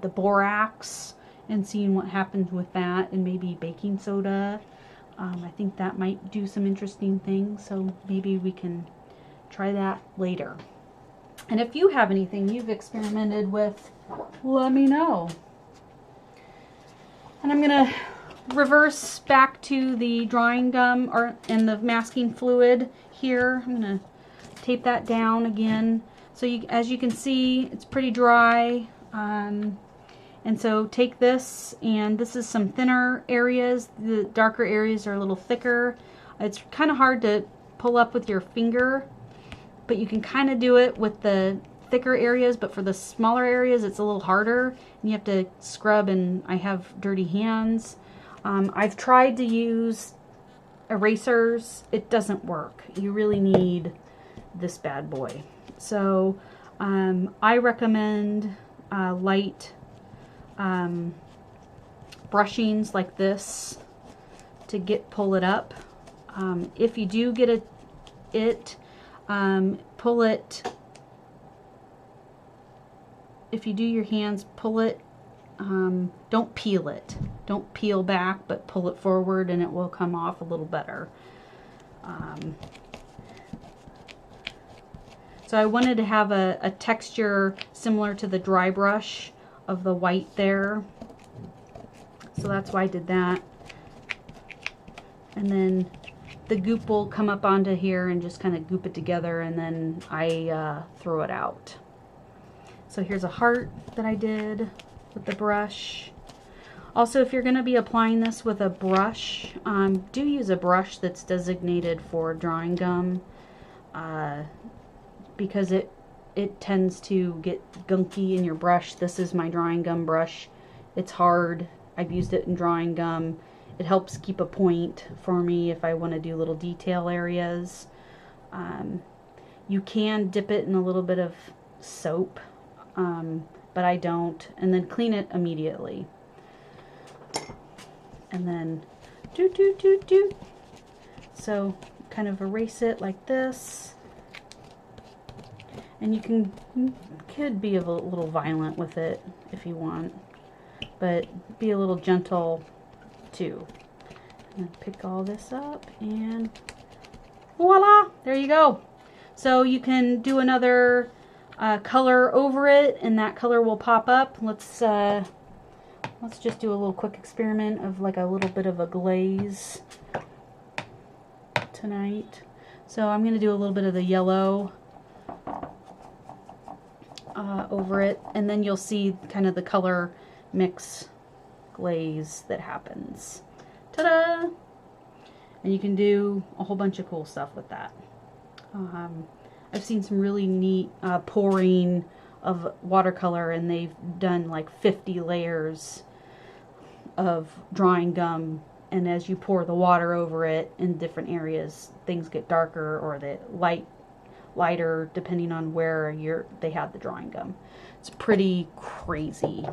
Speaker 1: the borax and seeing what happens with that, and maybe baking soda. I think that might do some interesting things, so maybe we can try that later. And if you have anything you've experimented with, let me know. And I'm going to reverse back to the drawing gum and the masking fluid here. I'm going to tape that down again. So as you can see, it's pretty dry. And so take this, and this is some thinner areas. The darker areas are a little thicker. It's kind of hard to pull up with your finger, but you can kind of do it with the thicker areas, but for the smaller areas it's a little harder, and you have to scrub, and I have dirty hands. I've tried to use erasers. It doesn't work. You really need this bad boy. So I recommend light brushings like this to pull it up. If you do get pull it. If you do your hands, pull it. Don't peel it. Don't peel back, but pull it forward, and it will come off a little better. So I wanted to have a texture similar to the dry brush of the white there. So that's why I did that. And then the goop will come up onto here and just kind of goop it together, and then I throw it out. So here's a heart that I did with the brush. Also, if you're going to be applying this with a brush, do use a brush that's designated for drawing gum, because it tends to get gunky in your brush. This is my drawing gum brush. It's hard. I've used it in drawing gum. It helps keep a point for me if I want to do little detail areas. You can dip it in a little bit of soap, but I don't, and then clean it immediately. And then do. So kind of erase it like this. And you could be a little violent with it if you want, but be a little gentle too. And pick all this up, and voila, there you go. So you can do another color over it, and that color will pop up. Let's just do a little quick experiment of like a little bit of a glaze tonight. So I'm going to do a little bit of the yellow over it, and then you'll see kind of the color mix glaze that happens. Ta-da! And you can do a whole bunch of cool stuff with that. I've seen some really neat pouring of watercolor, and they've done like 50 layers of drawing gum, and as you pour the water over it in different areas, things get darker or the lighter depending on where they had the drawing gum. It's pretty crazy.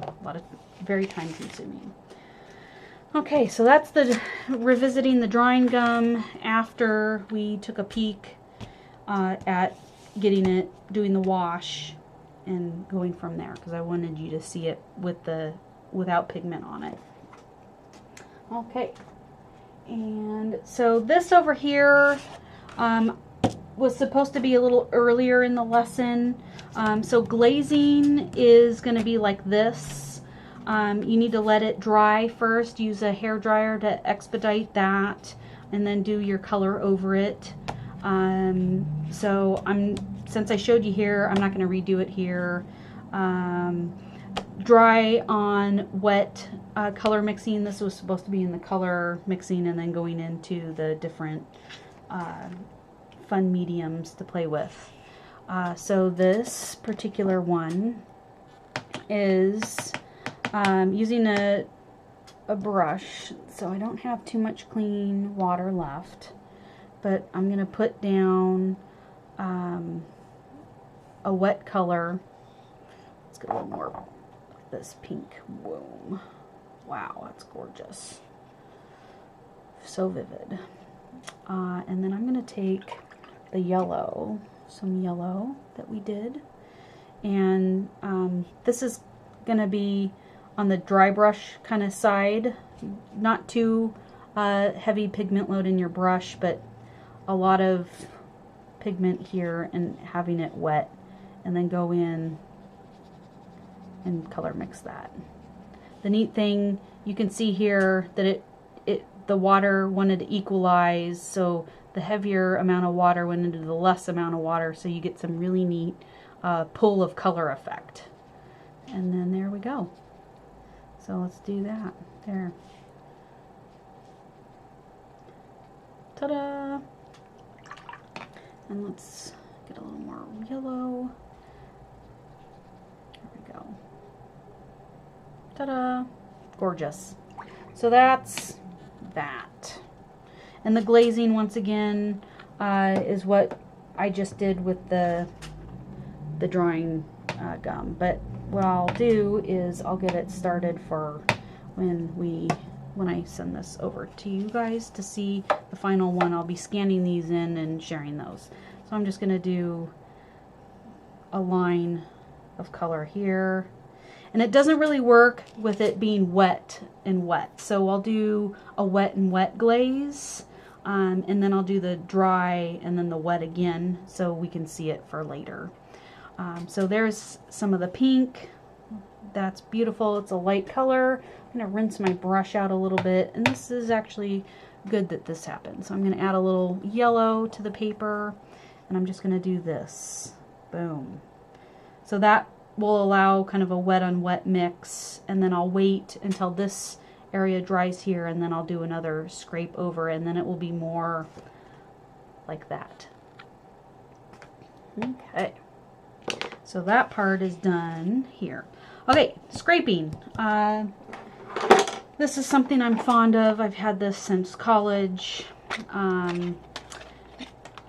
Speaker 1: Very time consuming. Okay, so that's the revisiting the drawing gum after we took a peek at getting it, doing the wash and going from there, because I wanted you to see it with without pigment on it. Okay, and so this over here was supposed to be a little earlier in the lesson. So glazing is going to be like this. You need to let it dry first. Use a hair dryer to expedite that, and then do your color over it. So since I showed you here, I'm not going to redo it here. Dry on wet color mixing. This was supposed to be in the color mixing and then going into the different fun mediums to play with. So this particular one is using a brush, so I don't have too much clean water left, but I'm going to put down a wet color. Let's get a little more of this pink. Boom. Wow, that's gorgeous. So vivid. And then I'm going to take the yellow, some yellow that we did, and this is going to be on the dry brush kind of side, not too heavy pigment load in your brush, but a lot of pigment here, and having it wet, and then go in and color mix that. The neat thing, you can see here that the water wanted to equalize, so the heavier amount of water went into the less amount of water, so you get some really neat pull of color effect. And then there we go. So let's do that. There. Ta-da! And let's get a little more yellow. There we go. Ta-da! Gorgeous. So that's that. And the glazing, once again, is what I just did with the drawing gum. But what I'll do is I'll get it started for when I send this over to you guys to see the final one. I'll be scanning these in and sharing those. So I'm just going to do a line of color here. And it doesn't really work with it being wet and wet. So I'll do a wet and wet glaze. And then I'll do the dry and then the wet again so we can see it for later. So there's some of the pink. That's beautiful. It's a light color. I'm going to rinse my brush out a little bit. And this is actually good that this happened. So I'm going to add a little yellow to the paper. And I'm just going to do this. Boom. So that will allow kind of a wet on wet mix. And then I'll wait until this area dries here. And then I'll do another scrape over. And then it will be more like that. Okay. So that part is done here. Okay, scraping. This is something I'm fond of. I've had this since college.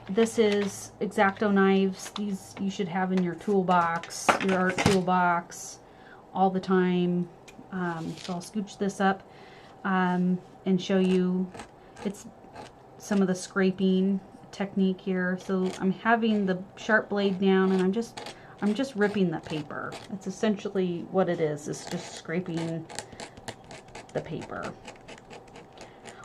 Speaker 1: This is X-Acto knives. These you should have in your toolbox, your art toolbox, all the time. So I'll scooch this up and show you. It's some of the scraping technique here. So I'm having the sharp blade down, and I'm just ripping the paper. That's essentially what it is. It's just scraping the paper.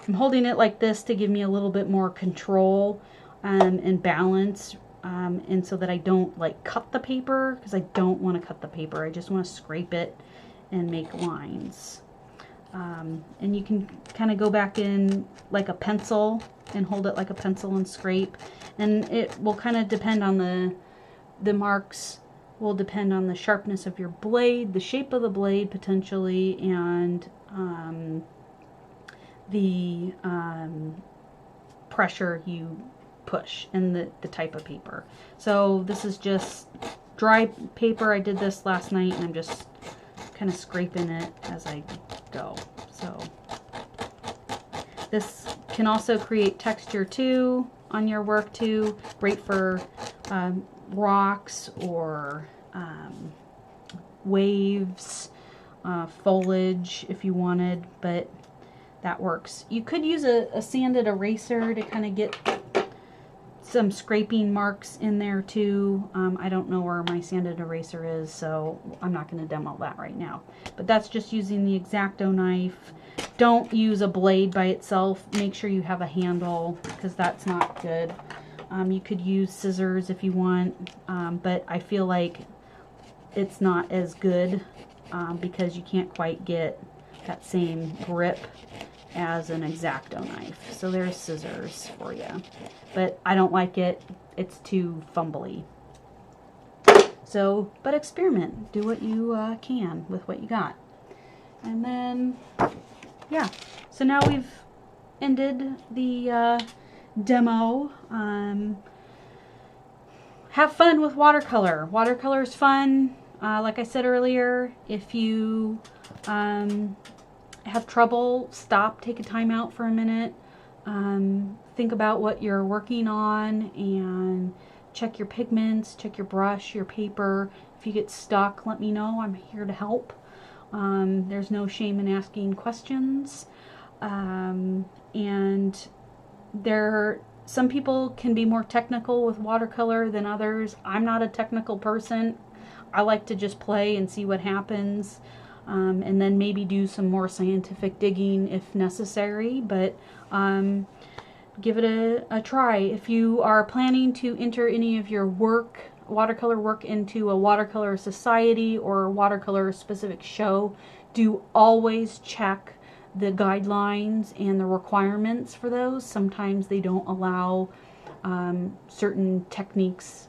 Speaker 1: I'm holding it like this to give me a little bit more control and balance, and so that I don't like cut the paper, because I don't want to cut the paper. I just want to scrape it and make lines. And you can kind of go back in like a pencil and hold it like a pencil and scrape. And it will kind of depend on the marks will depend on the sharpness of your blade, the shape of the blade potentially, and the pressure you push and the type of paper. So this is just dry paper. I did this last night, and I'm just kind of scraping it as I go. So this can also create texture too on your work too. Great for rocks or waves, foliage if you wanted, but that works. You could use a sanded eraser to kind of get some scraping marks in there too. I don't know where my sanded eraser is, so I'm not going to demo that right now. But that's just using the X-Acto knife. Don't use a blade by itself. Make sure you have a handle, because that's not good. You could use scissors if you want, but I feel like it's not as good because you can't quite get that same grip as an X-Acto knife. So there's scissors for you. But I don't like it. It's too fumbly. So, but experiment. Do what you can with what you got. And then, yeah. So now we've ended the demo. Have fun with watercolor. Watercolor is fun. Like I said earlier, if you have trouble, stop, take a time out for a minute, think about what you're working on, and check your pigments, check your brush, your paper. If you get stuck, let me know. I'm here to help. There's no shame in asking questions. And some people can be more technical with watercolor than others. I'm not a technical person. I like to just play and see what happens. And then maybe do some more scientific digging if necessary, but give it a try. If you are planning to enter any of your watercolor work into a watercolor society or watercolor specific show, do always check the guidelines and the requirements for those. Sometimes they don't allow certain techniques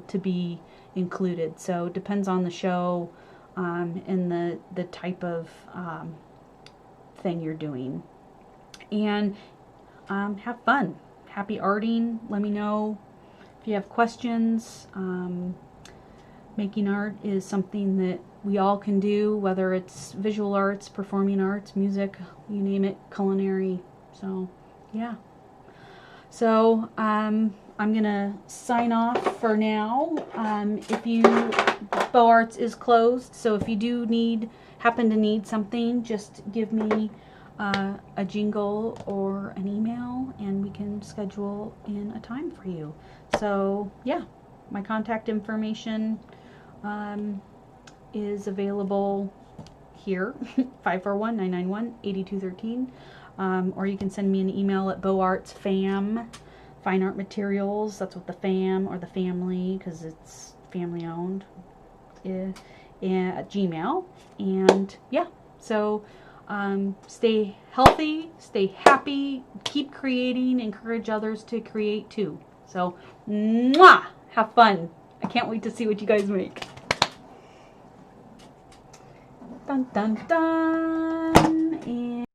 Speaker 1: to be included, so it depends on the show and the type of thing you're doing. And have fun. Happy arting. Let me know if you have questions. Making art is something that we all can do, whether it's visual arts, performing arts, music, you name it, culinary. So yeah. So I'm gonna sign off for now. BeauxArts is closed, so if you do happen to need something, just give me a jingle or an email and we can schedule in a time for you. So yeah, my contact information is available here, 541-991-8213, or you can send me an email at BeauxArtsFam, Fine Art Materials, that's with the fam or the family, because it's family owned, at Gmail. And yeah, so stay healthy, stay happy, keep creating, encourage others to create too. So mwah, have fun. I can't wait to see what you guys make. Dun dun dun. And